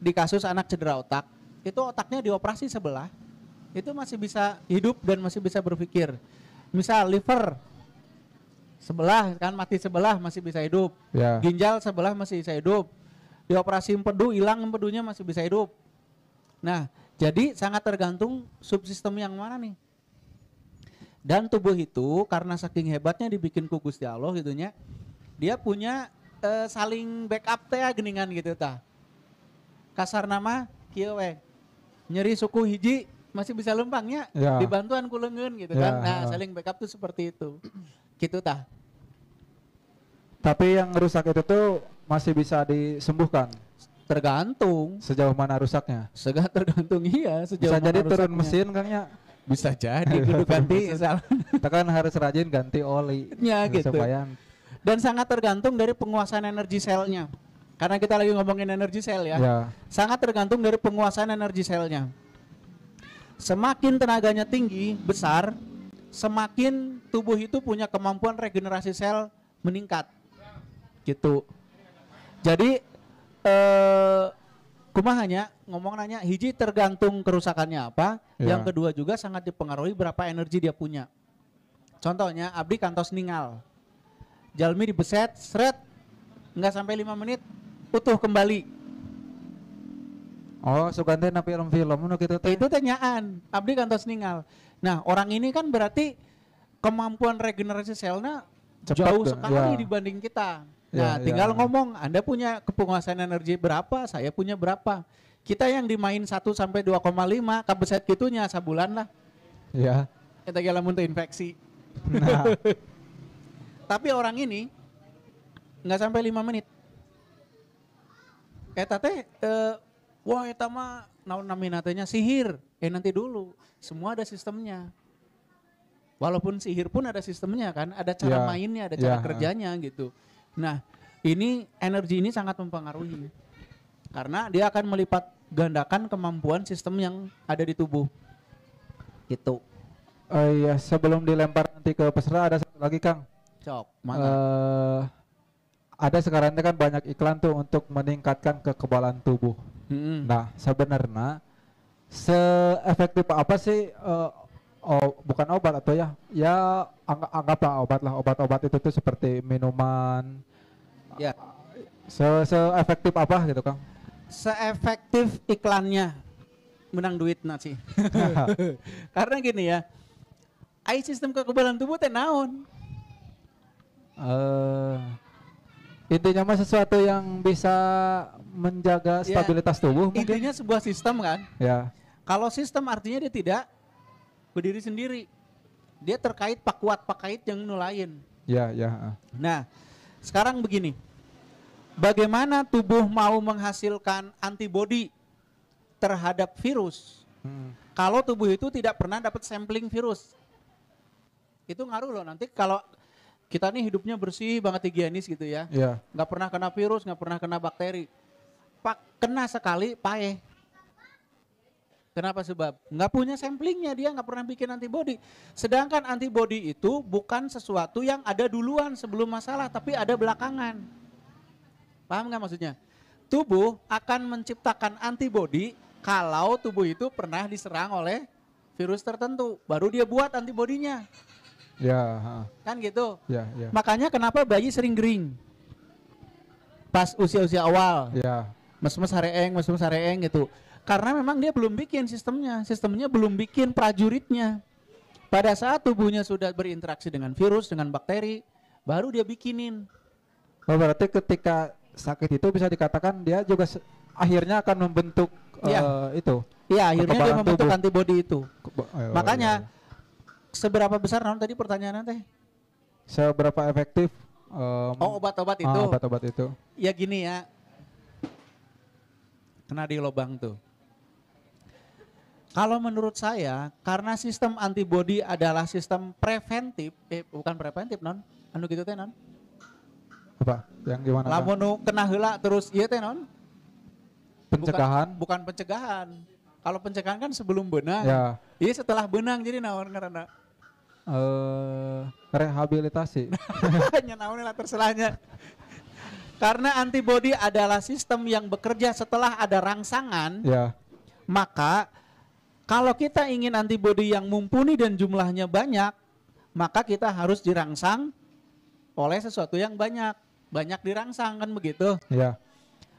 Di kasus anak cedera otak, itu otaknya dioperasi sebelah. Itu masih bisa hidup dan masih bisa berpikir. Misal liver sebelah kan mati sebelah masih bisa hidup. Ya. Ginjal sebelah masih bisa hidup. Dioperasi empedu hilang empedunya masih bisa hidup. Nah, jadi sangat tergantung subsistem yang mana nih. Dan tubuh itu karena saking hebatnya dibikin ku Gusti Allah gitunya, dia punya saling backup teh geningan gitu tah. Kasar nama kieu we. Nyeri suku hiji masih bisa lempangnya, Ya. dibantuan ku leungeun gitu Ya. kan. Nah, saling backup tuh seperti itu. Gitu tah. Tapi yang rusak itu tuh masih bisa disembuhkan. Tergantung. Sejauh mana rusaknya? Segala tergantung iya sejauh Bisa mana jadi turun rusaknya. mesin Kangnya. Bisa jadi kudu ganti misalnya. Kita kan harus rajin ganti oli. Ya, gitu. Supaya Dan sangat tergantung dari penguasaan energi selnya. Karena kita lagi ngomongin energi sel ya. ya. Sangat tergantung dari penguasaan energi selnya. Semakin tenaganya tinggi, besar, semakin tubuh itu punya kemampuan regenerasi sel meningkat. Gitu. Jadi kumahanya ngomong nanya hiji tergantung kerusakannya apa, Ya. yang kedua juga sangat dipengaruhi berapa energi dia punya. Contohnya abdi kantos ningal. Jalmi dibeset, seret, nggak sampai 5 menit, utuh kembali. Oh, sugante na film-film nu kitu teh. Itu tanyaan, abdi kantos ningal. Nah, orang ini kan berarti kemampuan regenerasi selnya Cepat jauh tuh, sekali ya. dibanding kita. Ya, Nah, tinggal ya. ngomong, Anda punya kepenguasaan energi berapa, saya punya berapa. Kita yang dimain 1 sampai 2,5, kabeset gitunya sabulan lah. Ya. Kita gila muntah infeksi. Nah, Tapi orang ini nggak sampai 5 menit. Eta teh wah eta mah naon namina teh nya sihir. Nanti dulu, semua ada sistemnya. Walaupun sihir pun ada sistemnya kan, ada cara Ya. mainnya, ada cara Ya. kerjanya gitu. Nah, ini energi ini sangat mempengaruhi. Karena dia akan melipat gandakan kemampuan sistem yang ada di tubuh. Gitu. oh iya, sebelum dilempar nanti ke peserta ada satu lagi Kang. Cok, mana? Ada sekarang ini kan banyak iklan tuh untuk meningkatkan kekebalan tubuh. Nah, sebenarnya seefektif apa sih bukan obat atau ya anggaplah obat lah, obat-obat itu tuh seperti minuman. Ya. Seefektif apa gitu Kang? Seefektif iklannya menang duit sih. Karena gini ya, sistem kekebalan tubuh teh naon? Intinya mah sesuatu yang bisa menjaga Ya, stabilitas tubuh mungkin. Intinya sebuah sistem kan. Ya, Kalau sistem artinya dia tidak berdiri sendiri. Dia terkait pakait yang lain. ya, ya. Nah, sekarang begini. Bagaimana tubuh mau menghasilkan antibodi terhadap virus? Kalau tubuh itu tidak pernah dapat sampling virus. Itu ngaruh loh nanti kalau kita nih hidupnya bersih banget higienis gitu ya. Ya, Nggak pernah kena virus, nggak pernah kena bakteri. Kena sekali paeh. Kenapa sebab? Nggak punya samplingnya, dia nggak pernah bikin antibodi. Sedangkan antibodi itu bukan sesuatu yang ada duluan sebelum masalah, tapi ada belakangan. Paham nggak maksudnya? Tubuh akan menciptakan antibodi kalau tubuh itu pernah diserang oleh virus tertentu, baru dia buat antibodinya. ya, Kan gitu. ya, ya, Makanya kenapa bayi sering gering? Pas usia-usia awal. ya, Mes-mes hareeng gitu. Karena memang dia belum bikin sistemnya belum bikin prajuritnya. Pada saat tubuhnya sudah berinteraksi dengan virus, dengan bakteri, baru dia bikinin. Oh, berarti ketika sakit itu bisa dikatakan dia juga akhirnya akan membentuk Iya. itu. Iya, akhirnya dia Kekebalan membentuk tubuh. antibodi itu. Makanya seberapa besar non tadi pertanyaannya teh? Seberapa efektif Obat-obat itu. obat-obat itu? Ya gini ya. Kena di lubang tuh. Kalau menurut saya, karena sistem antibodi adalah sistem preventif, bukan preventif non, anu gitu teh non. Apa? Yang gimana? Kang? Lamun nu kena heula terus ieu teh non. Pencegahan? Bukan pencegahan. Kalau pencegahan kan sebelum benang. Ya. Iya setelah benang jadi naon ngaranna. Rehabilitasi. Nya naon lah terselahnya. Karena antibodi adalah sistem yang bekerja setelah ada rangsangan, Ya. maka kalau kita ingin antibodi yang mumpuni dan jumlahnya banyak, maka kita harus dirangsang oleh sesuatu yang banyak. Banyak dirangsang kan begitu. Ya.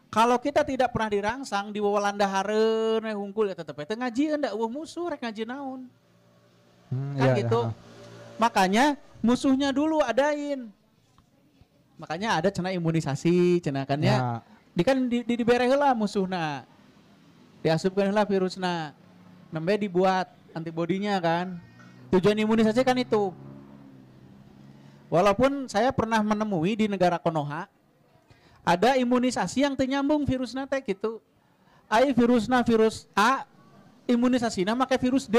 Kalau kita tidak pernah dirangsang, di walanda hareun we hungkul ya tetep teh ngajieun da eueuh musuh rek ngaji naon. Kan Iya, gitu. ya. Makanya musuhnya dulu adain. Makanya ada cenah imunisasi, cenah kan ya. Dibere heula musuhna. Diasupkeun heula virusna. Nembe dibuat antibodinya kan. Tujuan imunisasi kan itu. Walaupun saya pernah menemui di negara Konoha, ada imunisasi yang ternyambung virusna teh gitu. Ai virusna virus A, imunisasinya make virus D.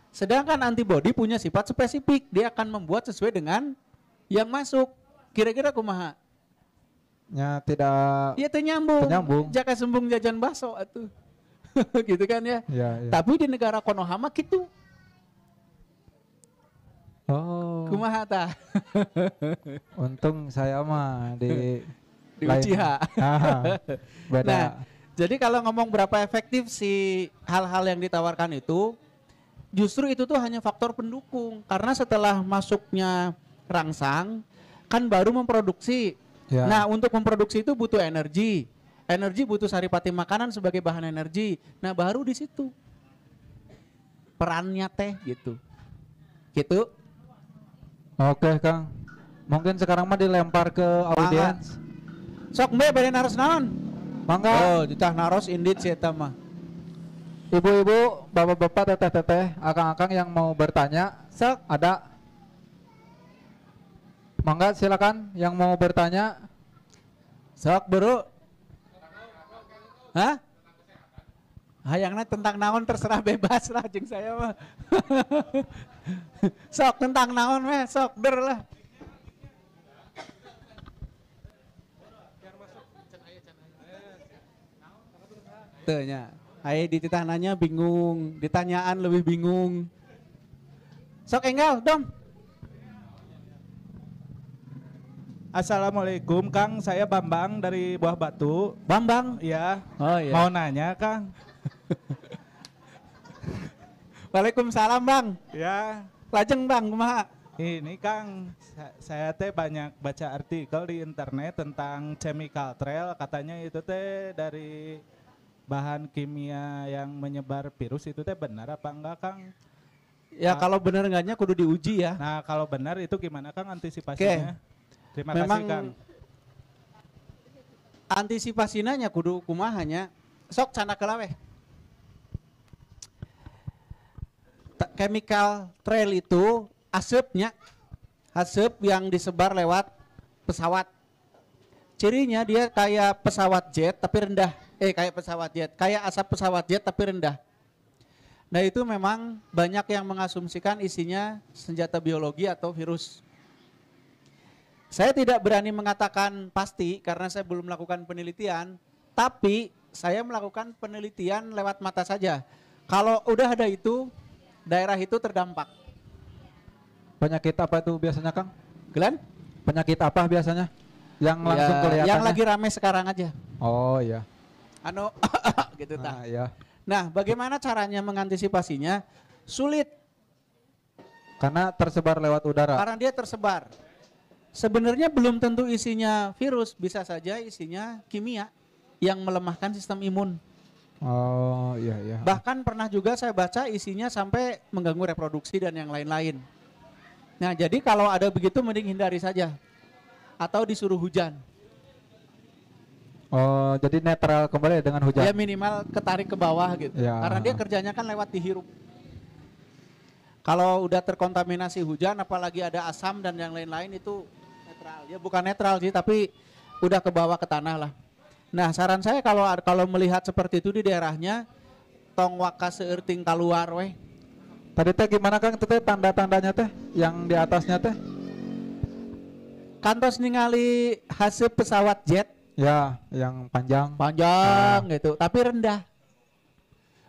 Sedangkan antibodi punya sifat spesifik, dia akan membuat sesuai dengan yang masuk. Kira-kira kumaha? Ya tidak. Iya ternyambung. Ternyambung. Jaka sembung jajan bakso atuh. Gitu kan ya. Ya, ya. Tapi di negara Konoha mah gitu. Oh. Kumaha tah? Untung saya mah di Di Uchiha. Beda. Nah, jadi kalau ngomong berapa efektif si hal-hal yang ditawarkan itu, justru itu tuh hanya faktor pendukung. Karena setelah masuknya rangsang, kan baru memproduksi. Ya. Nah, untuk memproduksi itu butuh energi. Energi butuh saripati makanan sebagai bahan energi. Nah, baru di situ perannya teh gitu. Gitu. Oke, Kang. Mungkin sekarang mah dilempar ke audiens. Sok mbak bade naros naon? Mangga. Oh, ditah naros indit si eta mah. Ibu-ibu, bapak-bapak, teteh-teteh, akang-akang yang mau bertanya, Sok. ada. Mangga silakan yang mau bertanya. Sok bro. Hah? Hayangna tentang naon terserah bebas lah jeung saya mah. Sok tentang naon weh, sok der lah. Tanya, aya di nanya bingung, ditanyaan lebih bingung. Sok enggal, Dom. Assalamualaikum Kang, saya Bambang dari Buah Batu. Bambang. Ya, Oh iya. mau nanya Kang. Waalaikumsalam, Bang. Ya, Lajeng, Bang, kumaha? ini Kang, saya teh banyak baca artikel di internet tentang chemical trail. Katanya itu teh dari bahan kimia yang menyebar virus, itu teh benar apa enggak Kang? Ya kalau benar enggaknya kudu diuji ya. Nah, kalau benar itu gimana Kang antisipasinya? Terima Memang kasih Kang. antisipasinya nya kudu kumahanya. Sok cana kelaweh. Chemical trail itu asapnya, asap yang disebar lewat pesawat. Cirinya dia kayak pesawat jet tapi rendah. Kayak pesawat jet, kayak asap pesawat jet tapi rendah. Nah itu memang banyak yang mengasumsikan isinya senjata biologi atau virus. Saya tidak berani mengatakan pasti karena saya belum melakukan penelitian, tapi saya melakukan penelitian lewat mata saja. Kalau udah ada itu, daerah itu terdampak. Penyakit apa itu biasanya, Kang? Glenn? Penyakit apa biasanya? Yang langsung kelihatan? Yang lagi rame sekarang aja. Oh iya. Anu, gitu tah. Iya. Nah, bagaimana caranya mengantisipasinya? Sulit, Karena tersebar lewat udara. karena dia tersebar. Sebenarnya belum tentu isinya virus, bisa saja isinya kimia yang melemahkan sistem imun. Oh iya iya. Bahkan pernah juga saya baca isinya sampai mengganggu reproduksi dan yang lain-lain. Nah, jadi kalau ada begitu mending hindari saja. Atau disuruh hujan. Oh jadi netral kembali dengan hujan. Ya minimal ketarik ke bawah gitu. Ya. Karena dia kerjanya kan lewat dihirup. Kalau udah terkontaminasi hujan, apalagi ada asam dan yang lain-lain itu netral. Ya bukan netral sih, tapi udah ke bawah ke tanah lah. Nah saran saya kalau melihat seperti itu di daerahnya, tong waka seerting keluar weh. Tadi teh gimana Kang? Itu teh tanda-tandanya teh yang di atasnya teh? Kantos ningali hasil pesawat jet Ya, yang panjang. panjang gitu, tapi rendah.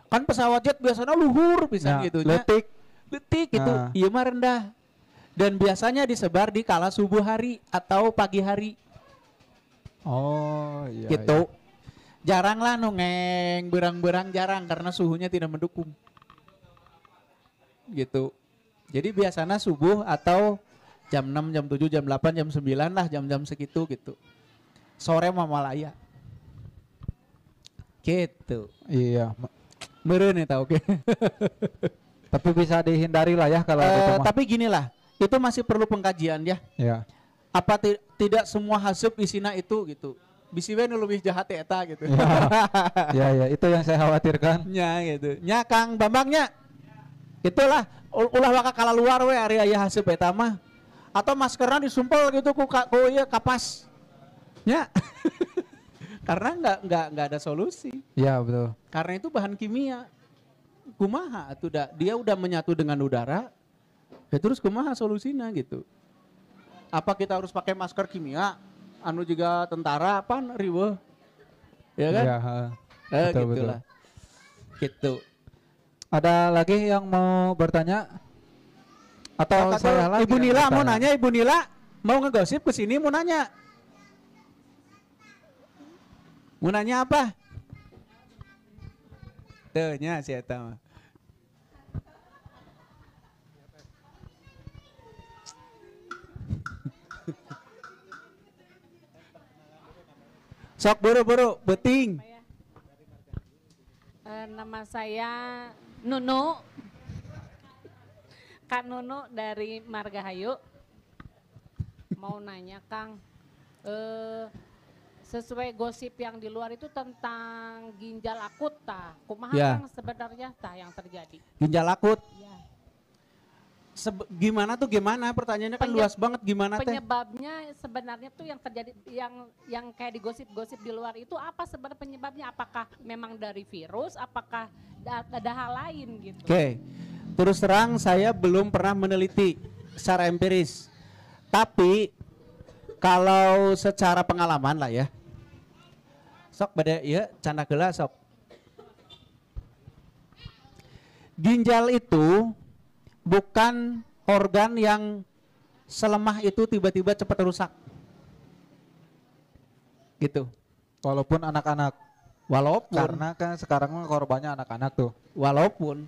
Kan pesawat jet biasanya luhur pisan Ya, gitu nya. Detik gitu, Ah. iya mah rendah. Dan biasanya disebar di kala subuh hari atau pagi hari Oh, iya. gitu. Jarang lah nungeng, berang-berang jarang karena suhunya tidak mendukung. Gitu. Jadi biasanya subuh atau jam 6, jam 7, jam 8, jam 9 lah, jam-jam segitu gitu. Sore mah malaya. Gitu. Iya. Meureun eta oke. Tapi bisa dihindari lah ya kalau itu mah. Tapi gini lah, itu masih perlu pengkajian ya. Ya. Apa tidak semua haseup isina itu gitu. Bisi we nu leuwih jahat eta gitu. Ya, ya, itu yang saya khawatirkan. Nya gitu. Nya Kang Bambangnya. Itulah ulah waka kala luar we ari aya haseup eta mah. Atau maskernya disumpel gitu ku ieu kapas. Nya. Karena enggak ada solusi. Ya, betul. Karena itu bahan kimia. Kumaha atuh dia udah menyatu dengan udara. Ya terus kumaha solusinya gitu. Apa kita harus pakai masker kimia? Anu juga tentara apa riweuh. Ya kan? Ya, betul, Gitulah. Gitu. Ada lagi yang mau bertanya? Atau saya lagi? Ibu yang Nila mau bertanya? nanya, Ibu Nila mau ngegosip ke sini mau nanya. Mau nanya apa? Tuh nya si eta mah. Sok buru-buru, beting. Nama saya Nunu, Kak Nunu dari Margahayu. Mau nanya Kang, sesuai gosip yang di luar itu tentang ginjal akut tah. Kumaha Ya. Kang sebenarnya tah yang terjadi? Ginjal akut. Ya. Gimana tuh gimana? Pertanyaannya kan luas banget gimana teh? Penyebabnya sebenarnya tuh yang terjadi yang kayak di gosip-gosip di luar itu apa sebenarnya penyebabnya? Apakah memang dari virus? Apakah ada hal lain gitu? Oke, terus terang saya belum pernah meneliti secara empiris. Tapi kalau secara pengalaman lah ya. Sok beda ya, canda geula sok. Ginjal itu bukan organ yang selemah itu tiba-tiba cepat rusak. Gitu. Walaupun anak-anak. Walaupun Karena kan sekarang korbannya anak-anak tuh. walaupun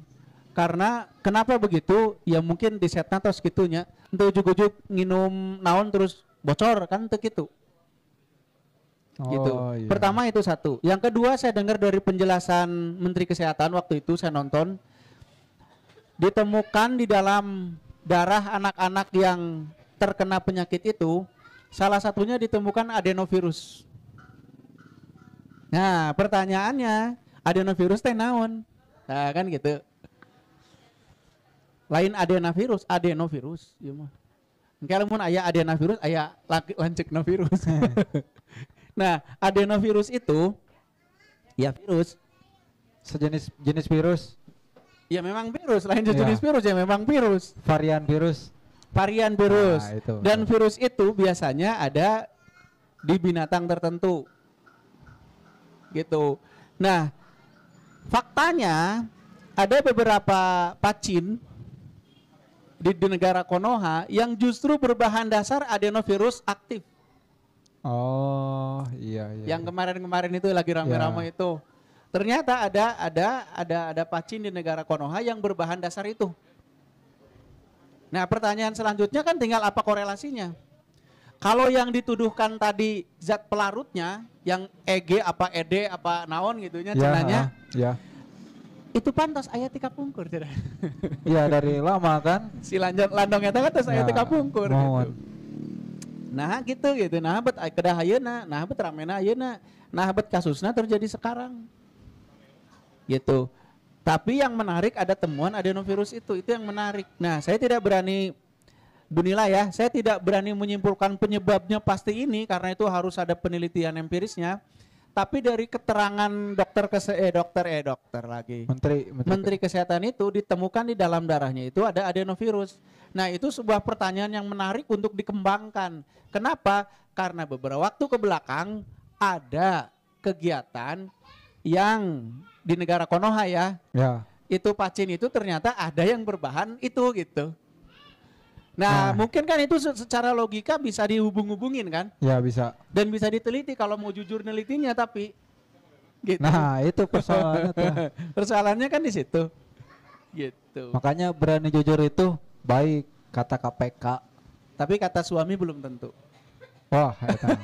karena kenapa begitu? Ya mungkin di setna tos gitunya. Ente ujuk-ujuk nginum naon terus bocor kan teu kitu. Gitu. iya. Pertama itu satu. Yang kedua saya dengar dari penjelasan Menteri Kesehatan waktu itu saya nonton, ditemukan di dalam darah anak-anak yang terkena penyakit itu, salah satunya ditemukan adenovirus. Nah, pertanyaannya, adenovirus teh naon? Nah, kan gitu. Lain adenovirus, ieu mah. Engke lamun aya adenovirus, aya lanceukna virus. Nah, adenovirus itu ya virus. Sejenis virus, Ya memang virus, lain jenis virus ya memang virus. varian virus. Varian virus. Nah, itu, Dan betul. virus itu biasanya ada di binatang tertentu. Gitu. Nah, faktanya ada beberapa pacin di negara Konoha yang justru berbahan dasar adenovirus aktif. Oh, iya, iya. Yang kemarin-kemarin itu lagi rame-rame itu. Ternyata ada pacin di negara Konoha yang berbahan dasar itu. Nah, pertanyaan selanjutnya kan tinggal apa korelasinya? Kalau yang dituduhkan tadi zat pelarutnya, yang EG apa ED apa naon gitunya cenanya, Ya, itu pantas aya tika pungkur cenah. ya dari lama kan. Si landong eta kan tos aya Ya, tika pungkur mohon. gitu. Nah, gitu. Nah, bet kedah ayeuna, nah bet ramena ayeuna, nah bet kasusna terjadi sekarang. Gitu. Tapi yang menarik ada temuan adenovirus itu yang menarik. Nah, saya tidak berani Bunila ya, saya tidak berani menyimpulkan penyebabnya pasti ini karena itu harus ada penelitian empirisnya. Tapi dari keterangan Menteri Kesehatan itu ditemukan di dalam darahnya itu ada adenovirus. Nah, itu sebuah pertanyaan yang menarik untuk dikembangkan. Kenapa? Karena beberapa waktu ke belakang ada kegiatan yang di negara Konoha ya. Itu pacin itu ternyata ada yang berbahan itu gitu. Nah, mungkin kan itu secara logika bisa dihubung-hubungin kan? Ya, bisa. Dan bisa diteliti kalau mau jujur nelitinya tapi gitu. Nah, itu persoalannya tuh. Persoalannya kan di situ. Gitu. Makanya berani jujur itu baik kata KPK. Tapi kata suami belum tentu. Wah, eta.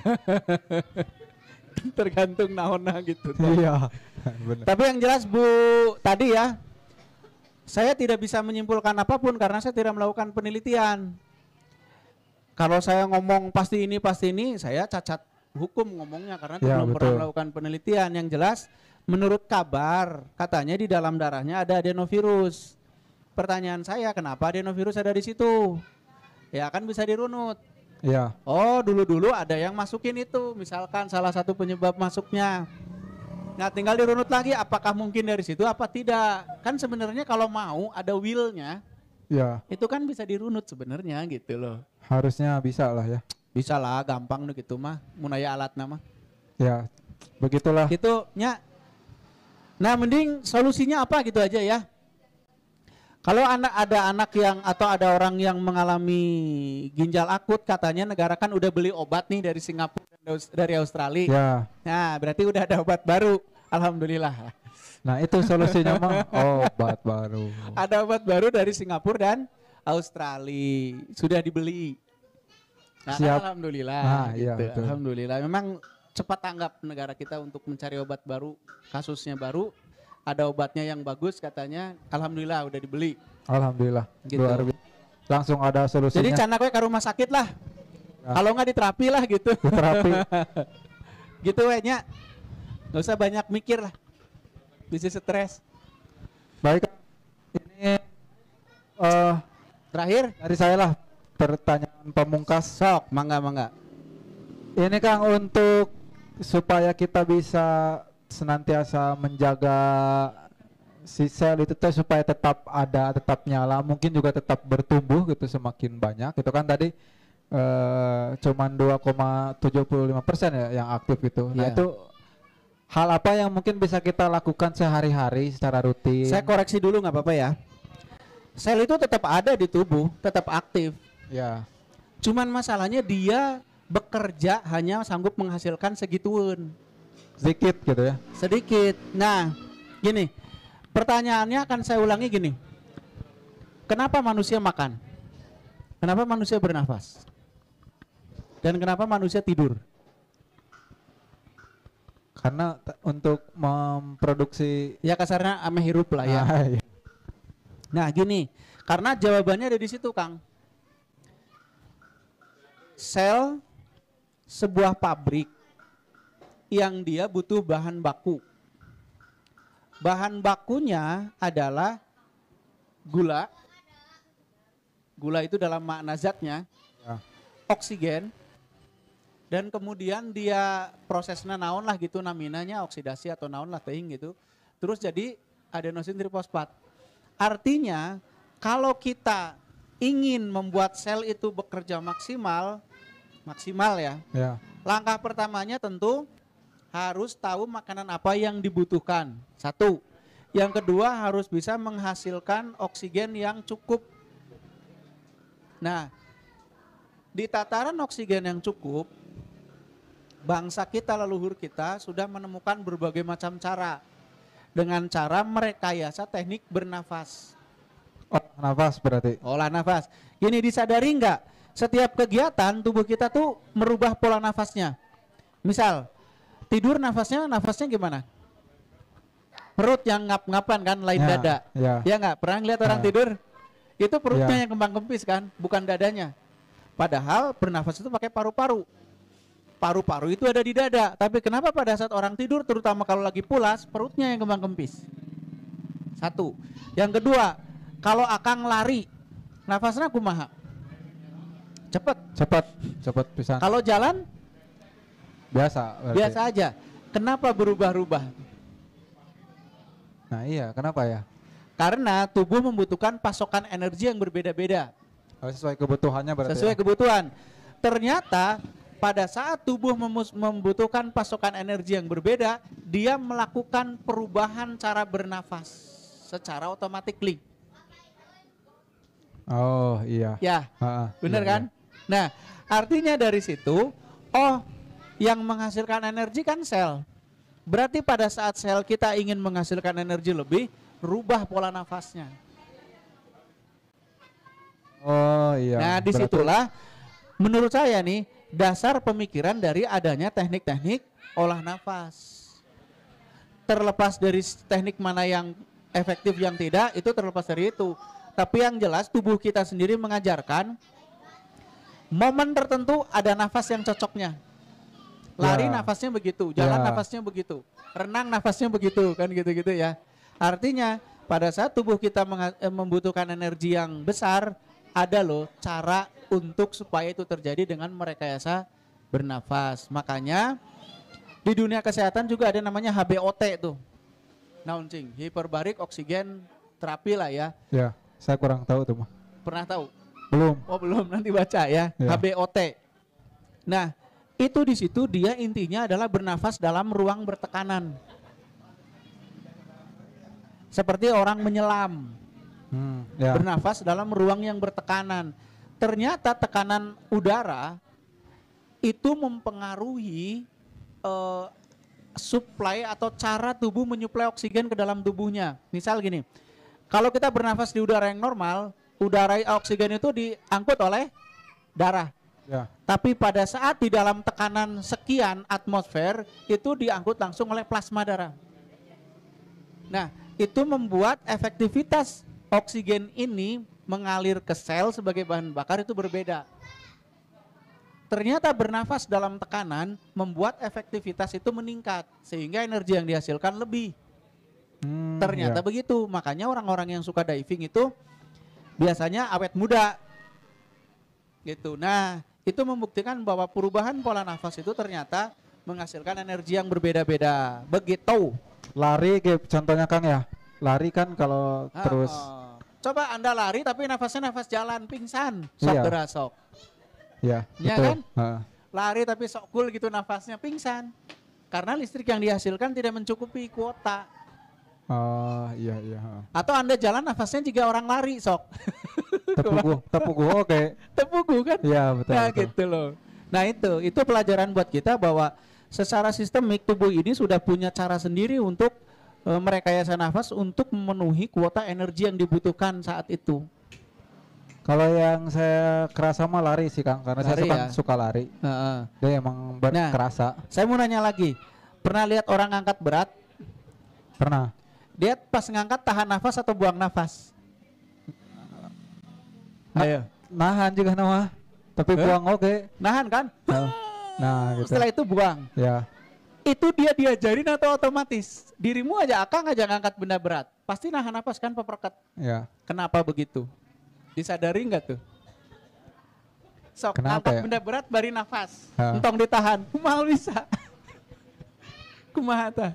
Tergantung naonna gitu. Iya. Benar. Tapi yang jelas Bu tadi ya, saya tidak bisa menyimpulkan apapun karena saya tidak melakukan penelitian. Kalau saya ngomong pasti ini, saya cacat hukum ngomongnya karena belum pernah melakukan penelitian. Yang jelas menurut kabar katanya di dalam darahnya ada adenovirus. Pertanyaan saya, kenapa adenovirus ada di situ? Ya kan bisa dirunut. Iya. Oh, dulu-dulu ada yang masukin itu, misalkan salah satu penyebab masuknya. Nah, tinggal dirunut lagi apakah mungkin dari situ apa tidak. Kan sebenarnya kalau mau ada will-nya, ya, itu kan bisa dirunut sebenarnya gitu loh. Harusnya bisa lah ya. Bisa lah, gampang nih gitu mah, munaya alat nama. Ya, begitulah. Gitu, nya. Nah, mending solusinya apa gitu aja ya. Kalau ada anak yang atau ada orang yang mengalami ginjal akut, katanya negara kan udah beli obat nih dari Singapura dan dari Australia. Ya. Nah, berarti udah ada obat baru. Alhamdulillah. Nah, itu solusinya mah obat baru. Ada obat baru dari Singapura dan Australia. Sudah dibeli. Nah, Siap. Alhamdulillah. Nah, gitu. iya, betul. Alhamdulillah. Memang cepat tanggap negara kita untuk mencari obat baru, kasusnya baru. Ada obatnya yang bagus katanya, alhamdulillah udah dibeli. Alhamdulillah. Gitu. Luar biasa. Langsung ada solusinya. Jadi cana gue ke rumah sakit lah. Ya. Kalau nggak diterapi lah gitu. Terapi. Gitu nya. Nggak usah banyak mikir lah. Bisa stres. Baik. Ini Terakhir dari saya lah pertanyaan pamungkas. sok, mangga. Ini Kang untuk supaya kita bisa senantiasa menjaga si sel itu teh supaya tetap ada, tetap nyala, mungkin juga tetap bertumbuh gitu semakin banyak. Itu kan tadi cuman 2,75% ya yang aktif gitu. Nah, Yeah. itu hal apa yang mungkin bisa kita lakukan sehari-hari secara rutin? saya koreksi dulu nggak apa-apa ya. Sel itu tetap ada di tubuh, tetap aktif. Ya. Cuman masalahnya dia bekerja hanya sanggup menghasilkan segituan. Sedikit gitu ya. Sedikit. Nah, gini. Pertanyaannya akan saya ulangi gini. Kenapa manusia makan? Kenapa manusia bernafas? Dan kenapa manusia tidur? Karena untuk memproduksi Ya kasarnya ame hirup lah ya. iya. Nah, gini. Karena jawabannya ada di situ, Kang. Sel sebuah pabrik yang dia butuh bahan baku. Bahan bakunya adalah gula. Gula itu dalam makna zatnya, Ya. oksigen, dan kemudian dia prosesnya naon lah gitu naminanya oksidasi atau naon lah teuing gitu. Terus jadi adenosin trifosfat. Artinya kalau kita ingin membuat sel itu bekerja maksimal ya. Ya. Langkah pertamanya tentu harus tahu makanan apa yang dibutuhkan. Satu. Yang kedua harus bisa menghasilkan oksigen yang cukup. Nah, di tataran oksigen yang cukup, bangsa kita, leluhur kita sudah menemukan berbagai macam cara. Dengan cara merekayasa teknik bernafas. Oh, nafas berarti. Olah nafas. Gini, disadari nggak? Setiap kegiatan tubuh kita tuh merubah pola nafasnya. Misal, tidur nafasnya gimana? Perut yang ngap-ngapan kan, lain Ya, dada. ya. Ya nggak? Pernah lihat orang Ya. tidur? Itu perutnya Ya. yang kembang kempis kan, bukan dadanya. Padahal bernafas itu pakai paru-paru. Paru-paru itu ada di dada. Tapi kenapa pada saat orang tidur, terutama kalau lagi pulas, perutnya yang kembang kempis? Satu. Yang kedua, kalau akang lari, nafasnya kumaha? Cepet. Cepat pisan. Kalau jalan Biasa. berarti. biasa aja. Kenapa berubah-ubah? Nah iya, kenapa ya? Karena tubuh membutuhkan pasokan energi yang berbeda-beda. Oh, sesuai kebutuhannya berarti. Sesuai ya? kebutuhan. Ternyata pada saat tubuh membutuhkan pasokan energi yang berbeda, dia melakukan perubahan cara bernafas secara otomatis. Oh iya. Ya, benar iya, kan? Nah, artinya dari situ, yang menghasilkan energi kan sel. Berarti pada saat sel kita ingin menghasilkan energi lebih, rubah pola nafasnya. Oh iya. Nah, Berarti- disitulah menurut saya nih dasar pemikiran dari adanya teknik-teknik olah nafas. Terlepas dari teknik mana yang efektif yang tidak, itu terlepas dari itu. Tapi yang jelas tubuh kita sendiri mengajarkan momen tertentu ada nafas yang cocoknya. Lari Ya. nafasnya begitu, jalan Ya. nafasnya begitu, renang nafasnya begitu, kan gitu-gitu ya. Artinya pada saat tubuh kita membutuhkan energi yang besar, ada loh cara untuk supaya itu terjadi dengan merekayasa bernafas. Makanya di dunia kesehatan juga ada namanya HBOT tuh. Naon cing, hyperbaric oxygen terapi lah ya. Ya, saya kurang tahu tuh mah. Pernah tahu? Belum. Oh belum, nanti baca ya. Ya. HBOT. Nah, itu di situ dia intinya adalah bernafas dalam ruang bertekanan. Seperti orang menyelam, Ya. bernafas dalam ruang yang bertekanan. Ternyata tekanan udara itu mempengaruhi supply atau cara tubuh menyuplai oksigen ke dalam tubuhnya. Misal gini, kalau kita bernafas di udara yang normal, udara oksigen itu diangkut oleh darah. Ya. Tapi pada saat di dalam tekanan sekian atmosfer itu diangkut langsung oleh plasma darah. Nah, itu membuat efektivitas oksigen ini mengalir ke sel sebagai bahan bakar itu berbeda. Ternyata bernafas dalam tekanan membuat efektivitas itu meningkat sehingga energi yang dihasilkan lebih. Ternyata ya. begitu. Makanya orang-orang yang suka diving itu biasanya awet muda. Gitu. Nah, itu membuktikan bahwa perubahan pola nafas itu ternyata menghasilkan energi yang berbeda-beda. Begitu. Lari kayak contohnya Kang ya. Lari kan kalau terus Coba Anda lari tapi nafasnya nafas jalan, pingsan. Sok Iya. berasok. ya, Ya betul. kan? Heeh. Lari tapi sok cool gitu nafasnya, pingsan. Karena listrik yang dihasilkan tidak mencukupi kuota. Oh, iya iya. heeh. Atau Anda jalan nafasnya juga orang lari sok. Tepugu oke. Tepugu kan? Iya, betul. Nah betul. gitu loh. Nah itu pelajaran buat kita bahwa secara sistemik tubuh ini sudah punya cara sendiri untuk merekayasa nafas untuk memenuhi kuota energi yang dibutuhkan saat itu. Kalau yang saya kerasa mah lari sih Kang, karena Lari saya ya? suka lari. Heeh. Dia emang Nah. kerasa. Saya mau nanya lagi, pernah lihat orang angkat berat? Pernah. Dia pas ngangkat tahan nafas atau buang nafas? Ayo, Nahan juga nama. Tapi buang oke. nahan kan? Nah, gitu. Setelah itu buang. Ya. Itu dia diajarin atau otomatis? Dirimu aja akang aja ngangkat benda berat, pasti nahan nafas kan peperket. Ya. Kenapa begitu? Disadari nggak tuh? Sok Kenapa ngangkat ya? benda berat bari nafas, Ha. entong ditahan, kumaha bisa? Kumaha tah?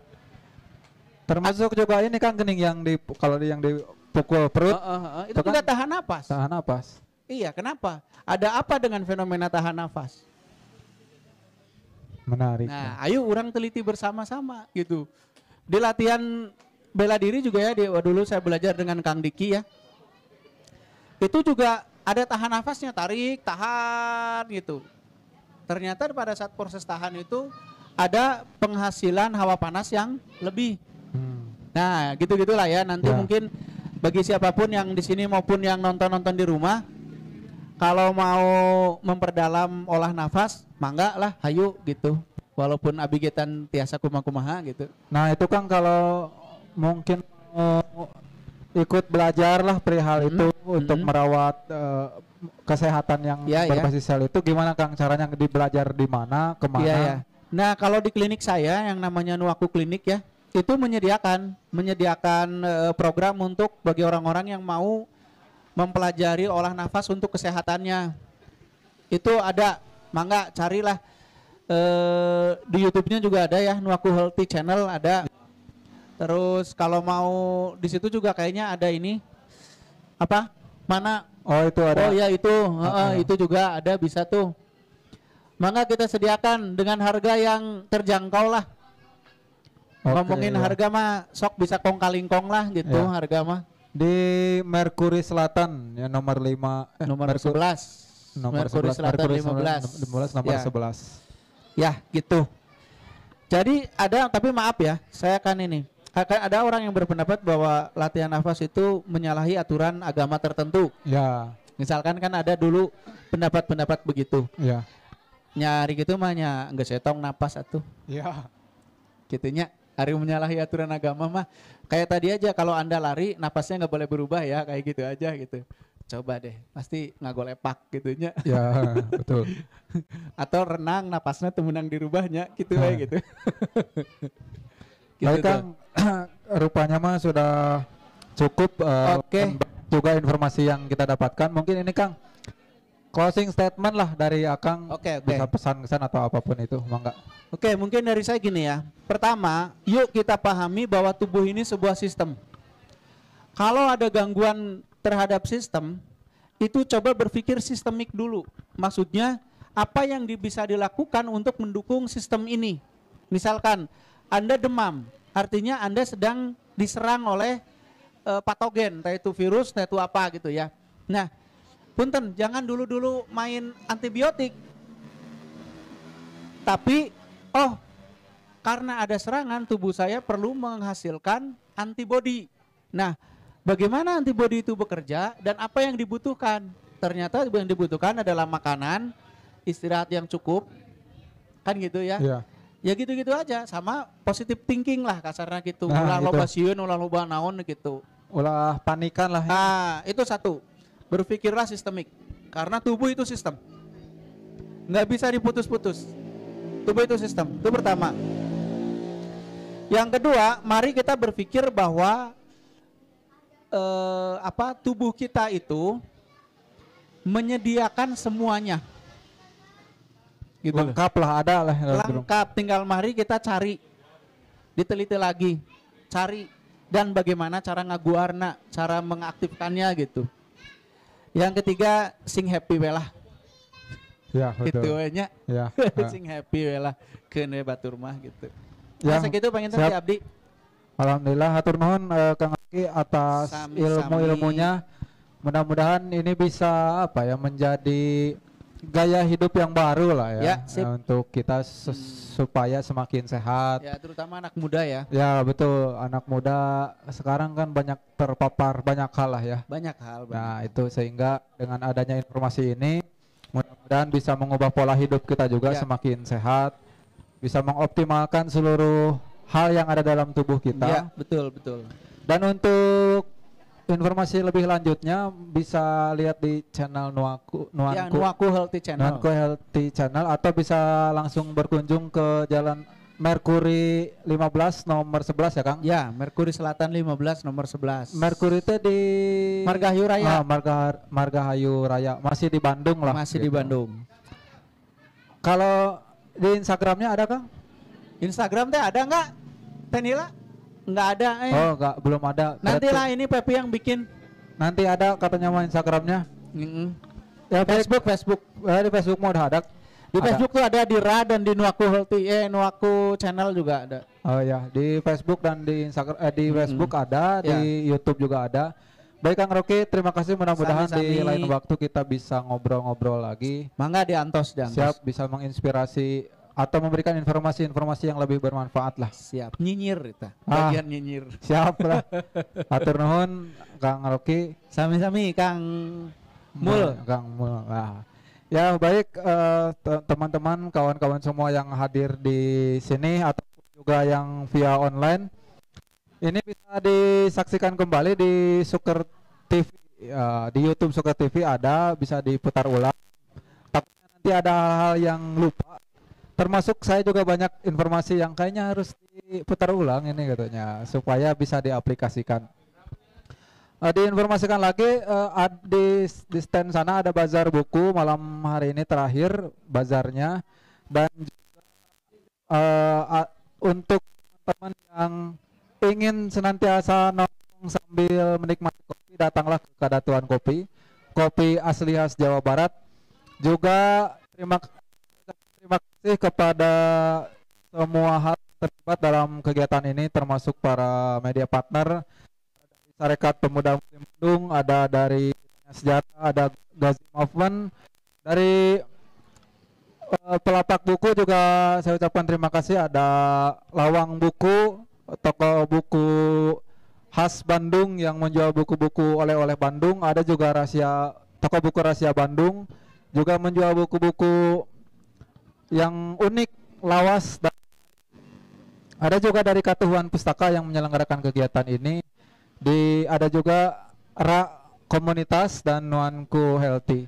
Termasuk juga ini kan gening yang kalau yang dipukul perut Itu Itu kan juga tahan nafas. tahan napas. Iya, kenapa? Ada apa dengan fenomena tahan nafas? Menarik. Nah, ayo orang teliti bersama-sama gitu. Di latihan bela diri juga ya, dulu saya belajar dengan Kang Diki ya. Itu juga ada tahan nafasnya, tarik, tahan gitu. Ternyata pada saat proses tahan itu ada penghasilan hawa panas yang lebih. Nah, gitu-gitulah ya. Nanti Ya. mungkin bagi siapapun yang di sini maupun yang nonton-nonton di rumah, kalau mau memperdalam olah nafas, mangga lah, hayu gitu. Walaupun abigetan tiasa kumaha gitu. Nah, itu kan kalau mungkin ikut belajar lah perihal itu untuk merawat kesehatan yang Ya, ya. berbasis sel itu gimana Kang caranya belajar di mana, kemana? Iya ya. Nah, kalau di klinik saya yang namanya Nuaku Klinik ya, itu menyediakan program untuk bagi orang-orang yang mau mempelajari olah nafas untuk kesehatannya. Itu ada, mangga carilah di YouTube-nya juga ada ya, Nuaku Healthy Channel ada. Terus kalau mau di situ juga kayaknya ada ini apa? Mana? Oh itu ada. Oh ya itu, itu juga ada, bisa tuh. Mangga kita sediakan dengan harga yang terjangkau lah. Ngomongin ya. harga mah sok bisa kong kalingkong lah gitu Ya. harga mah. Di Merkuri Selatan ya nomor 5 Nomor 11. Merkuri Selatan 15. nomor Ya. 11. Ya gitu. Jadi ada, tapi maaf ya, saya akan ada orang yang berpendapat bahwa latihan nafas itu menyalahi aturan agama tertentu. Ya, Misalkan kan ada dulu pendapat-pendapat begitu. ya. Nyari gitu mah nya geus setong napas atuh. Ya. Gitunya. Hari menyalahi aturan agama mah kayak tadi aja, kalau Anda lari napasnya nggak boleh berubah ya, kayak gitu aja gitu. Coba deh, pasti ngagolepak gitunya. Ya, betul. Atau renang napasnya temenang dirubahnya gitu Nah. gitu. Baik tuh. Kang, rupanya mah sudah cukup Oke. juga informasi yang kita dapatkan. Mungkin ini Kang closing statement lah dari Akang. Oke. Bisa pesan-kesan atau apapun itu, mangga. Oke, mungkin dari saya gini ya. Pertama, yuk kita pahami bahwa tubuh ini sebuah sistem. Kalau ada gangguan terhadap sistem, itu coba berpikir sistemik dulu. Maksudnya, apa yang bisa dilakukan untuk mendukung sistem ini? Misalkan, Anda demam, artinya Anda sedang diserang oleh patogen, entah itu virus, entah itu apa gitu ya. Nah, punten, jangan dulu-dulu main antibiotik. Tapi, karena ada serangan, tubuh saya perlu menghasilkan antibodi. Nah, bagaimana antibodi itu bekerja dan apa yang dibutuhkan? Ternyata yang dibutuhkan adalah makanan, istirahat yang cukup, kan gitu ya. Iya. Ya gitu-gitu aja, sama positive thinking lah kasarnya gitu. Nah, Ulah itu. loba sieun, ulah loba naon gitu. Ulah panikan lah. Nah, itu satu. Berpikirlah sistemik. Karena tubuh itu sistem. Nggak bisa diputus-putus. Tubuh itu sistem. Itu pertama. Yang kedua, mari kita berpikir bahwa tubuh kita itu menyediakan semuanya. Gitu loh. Lengkap lah, ada lah. Lengkap, tinggal mari kita cari, diteliti lagi, cari, dan bagaimana cara ngaguarna, cara mengaktifkannya gitu. Yang ketiga, sing happy we lah, Ya, gitu betul. we nya. Ya. Sing happy we lah, keun we batur mah gitu. Yang Segitu pengen siap. tadi abdi. Alhamdulillah hatur nuhun Kang Aki atas Sami-sami. ilmu-ilmunya. Mudah-mudahan ini bisa menjadi gaya hidup yang baru lah ya, Ya, sip. untuk kita supaya semakin sehat. Ya, terutama anak muda ya. Ya betul, anak muda sekarang kan banyak terpapar banyak hal lah ya. Banyak hal. Nah itu sehingga dengan adanya informasi ini mudah-mudahan bisa mengubah pola hidup kita juga Ya. semakin sehat, bisa mengoptimalkan seluruh hal yang ada dalam tubuh kita. Ya, betul, betul. Dan untuk informasi lebih lanjutnya bisa lihat di channel Nuaku Ya, Nuaku Healthy Channel. Nuaku Healthy Channel, atau bisa langsung berkunjung ke Jalan Merkuri 15 nomor 11 ya Kang? Ya, Merkuri Selatan 15 nomor 11. Merkuri itu di Margahayu Raya. Margahayu Raya, masih di Bandung lah. Masih di gitu. Bandung. Kalau di Instagramnya ada Kang? Instagram teh ada nggak? Tenila? Nggak ada. Oh enggak, belum ada. Nanti lah ini Pepi yang bikin. Nanti ada katanya mau Instagramnya. Ya, Facebook. di Facebook mau udah ada. Di Facebook tuh ada di Ra dan di Nuaku Healthy, Nuaku Channel juga ada. Oh ya, di Facebook dan di Instagram, di Facebook ada, Ya. di YouTube juga ada. Baik Kang Rocky, terima kasih, mudah-mudahan di Sami-sami. lain waktu kita bisa ngobrol-ngobrol lagi. Mangga diantos. Siap, bisa menginspirasi atau memberikan informasi-informasi yang lebih bermanfaat lah. Siap. Nyinyir kita. Ah. Bagian nyinyir. Siap lah. Atur nuhun Kang Rocky. Sami-sami Kang Mul. Kang Mul. Nah. Ya baik teman-teman, kawan-kawan semua yang hadir di sini atau juga yang via online, ini bisa disaksikan kembali di Suker TV, di YouTube Suker TV ada, bisa diputar ulang. Takutnya nanti ada hal yang lupa, termasuk saya juga banyak informasi yang kayaknya harus diputar ulang ini katanya supaya bisa diaplikasikan. Diinformasikan lagi di stand sana ada bazar buku malam hari ini terakhir bazarnya, dan untuk teman yang ingin senantiasa nongkrong sambil menikmati kopi, datanglah ke Kadatuan Kopi, kopi asli khas Jawa Barat. Juga terima kasih kepada semua hal terlibat dalam kegiatan ini, termasuk para media partner, Sarekat Pemuda Muslim Bandung, ada dari Sejarah, ada Gazi Movement, dari Pelapak Buku juga saya ucapkan terima kasih, ada Lawang Buku, toko buku khas Bandung yang menjual buku-buku oleh-oleh Bandung, ada juga toko buku Rahasia Bandung, juga menjual buku-buku yang unik, lawas, dan ada juga dari Katuhuan Pustaka yang menyelenggarakan kegiatan ini. Ada juga Komunitas dan Nuanku Healthy.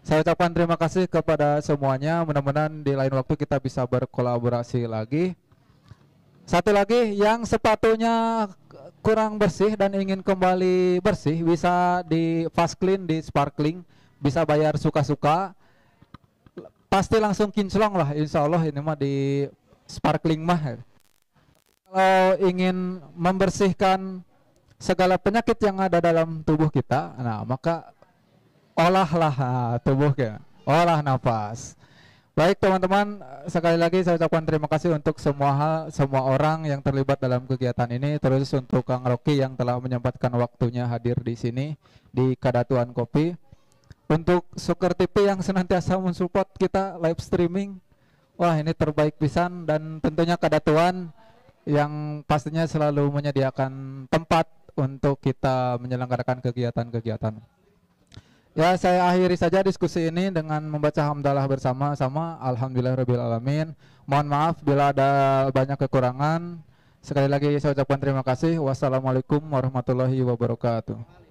Saya ucapkan terima kasih kepada semuanya. Mudah-mudahan di lain waktu kita bisa berkolaborasi lagi. Satu lagi, yang sepatunya kurang bersih dan ingin kembali bersih, bisa di Fast Clean, di Sparkling, bisa bayar suka-suka. Pasti langsung kinclong lah, insya Allah ini mah di Sparkling mah. Kalau ingin membersihkan segala penyakit yang ada dalam tubuh kita, nah maka olahlah tubuh kita, olah nafas. Baik teman-teman, sekali lagi saya ucapkan terima kasih untuk semua orang yang terlibat dalam kegiatan ini, terus untuk Kang Rocky yang telah menyempatkan waktunya hadir di sini di Kadatuan Kopi, untuk Suker TV yang senantiasa mensupport kita live streaming. Wah, ini terbaik pisan, dan tentunya Kadatuan yang pastinya selalu menyediakan tempat untuk kita menyelenggarakan kegiatan-kegiatan. Ya, saya akhiri saja diskusi ini dengan membaca hamdalah bersama-sama. Alhamdulillahirabbil alamin. Mohon maaf bila ada banyak kekurangan. Sekali lagi saya ucapkan terima kasih. Wassalamualaikum warahmatullahi wabarakatuh.